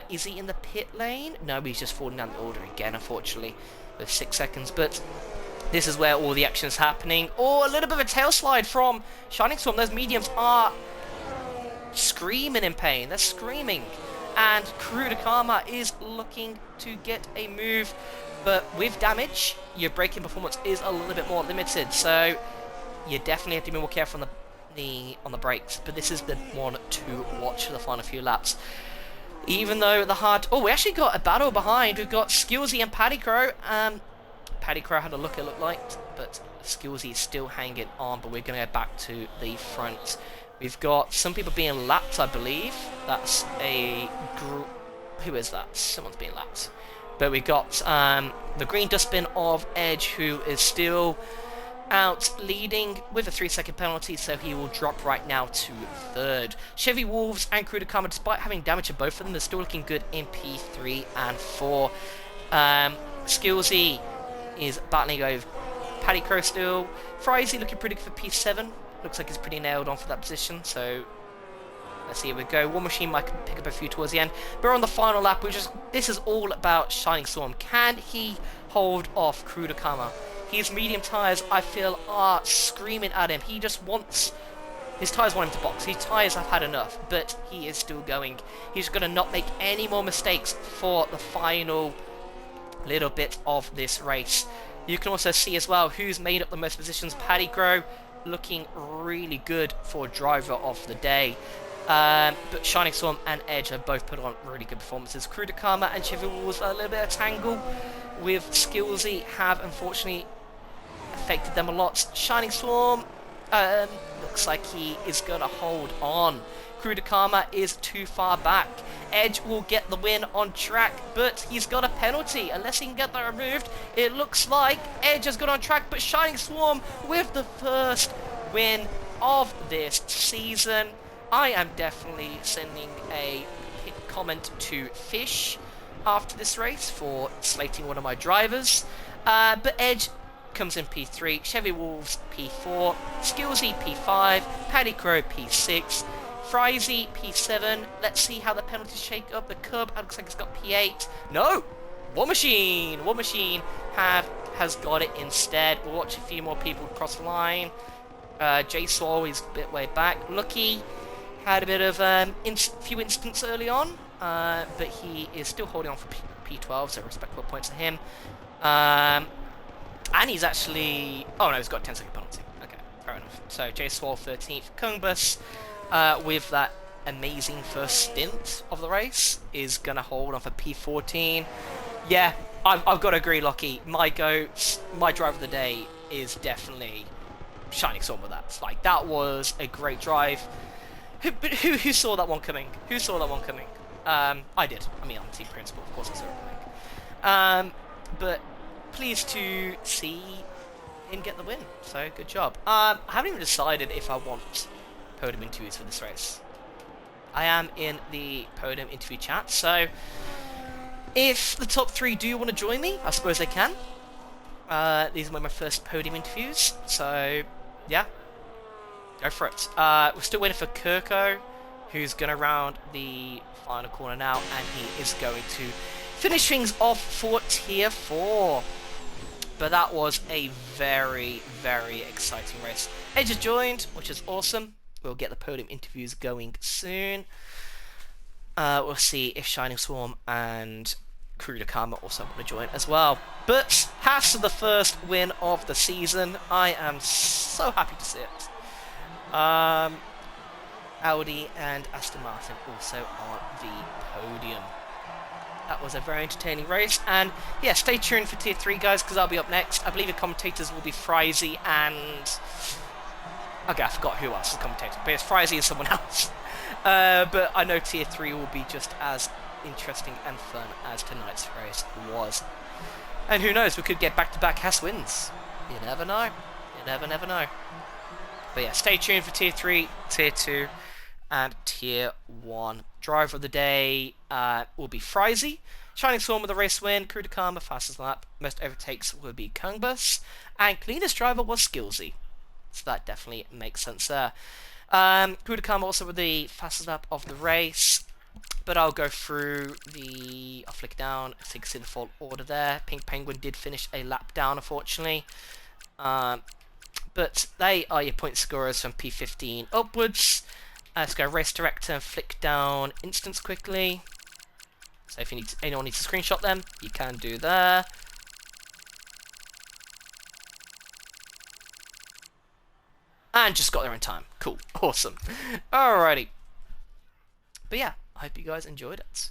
is he in the pit lane? No, he's just falling down the order again, unfortunately, with 6 seconds, but this is where all the action is happening. Oh, a little bit of a tail slide from Shining Storm. Those mediums are screaming in pain. They're screaming. And Kurudakama is looking to get a move. But with damage, your braking performance is a little bit more limited. So you definitely have to be more careful on the brakes. But this is the one to watch for the final few laps. Even though the hard... Oh, we actually got a battle behind. We've got Skillsy and Paddy Crow. Paddy Crow had a look, it looked like, but Skillsy is still hanging on, but we're going to go back to the front. We've got some people being lapped, I believe. That's a group... Who is that? Someone's being lapped. But we've got the green dustbin of Edge, who is still out leading with a 3-second penalty, so he will drop right now to 3rd. Chevy Wolves and Kurudakama, despite having damage to both of them, they're still looking good in P3 and 4. Skillsy is battling over Paddy Crow still. Frizy looking pretty good for P7. Looks like he's pretty nailed on for that position, so let's see, here we go. War Machine might pick up a few towards the end. But we're on the final lap, this is all about Shining Storm. Can he hold off Kurudakama? His medium tyres, I feel, are screaming at him. He just wants... His tyres want him to box. His tyres have had enough, but he is still going. He's going to not make any more mistakes for the final little bit of this race. You can also see as well who's made up the most positions. Paddy Crow looking really good for driver of the day. But Shining Storm and Edge have both put on really good performances. Kurudakama and Chevy Wolves a little bit of tangle with Skillsy have unfortunately affected them a lot. Shining Storm looks like he is going to hold on. Kurudakama is too far back. Edge will get the win on track, but he's got a penalty. Unless he can get that removed, it looks like Edge has got on track, but Shining Swarm with the first win of this season. I am definitely sending a comment to Fish after this race for slating one of my drivers. But Edge comes in P3, Chevy Wolves P4, Skillsy P5, Paddy Crow P6, Frizy P7. Let's see how the penalties shake up. The Cub looks like it's got P8. No! War Machine! War Machine has got it instead. We'll watch a few more people cross the line. J Swole is a bit way back. Lucky had a bit of few incidents early on, but he is still holding on for P12, so respectable points to him. And he's actually... Oh no, he's got a 10-second penalty. fair enough. So J Swall 13th, Kungbus, with that amazing first stint of the race, is gonna hold on for P14. Yeah, I've got to agree, Lockie. My drive of the day is definitely Shining Storm with that. Like, that was a great drive. Who saw that one coming? Who saw that one coming? I did. I mean, I'm team principal, of course I saw it coming. But pleased to see him get the win. So good job. I haven't even decided if I want podium interviews for this race. I am in the podium interview chat, so if the top 3 do want to join me, I suppose they can. These are my first podium interviews, so yeah, go for it. We're still waiting for Kirko, who's going to round the final corner now, and he is going to finish things off for Tier 4. But that was a very, very exciting race. Edge has joined, which is awesome. We'll get the podium interviews going soon. We'll see if Shining Swarm and Crew Karma also want to join as well. But Haas the first win of the season. I am so happy to see it. Audi and Aston Martin also on the podium. That was a very entertaining race, and yeah, stay tuned for Tier 3, guys, because I'll be up next. I believe the commentators will be Frizy and... okay, I forgot who else is the commentator, but it's Frizy and someone else. But I know Tier 3 will be just as interesting and fun as tonight's race was. And who knows, we could get back-to-back Haas wins. You never know. You never know. But yeah, stay tuned for Tier 3, Tier 2, and Tier 1. Driver of the day will be Frizy. Shining Storm with a race win. Crew Karma, fastest lap. Most overtakes will be Kungbus. And cleanest driver was Skillsy. So that definitely makes sense there. Crew Karma also with the fastest lap of the race. But I'll go through the... I'll flick down so you can see the full order there. Pink Penguin did finish a lap down, unfortunately. But they are your point scorers from P15 upwards. Let's go Race Director and flick down instance quickly. So if you need anyone needs to screenshot them, you can do there. And just got there in time. Cool. Awesome. Alrighty. But yeah, I hope you guys enjoyed it.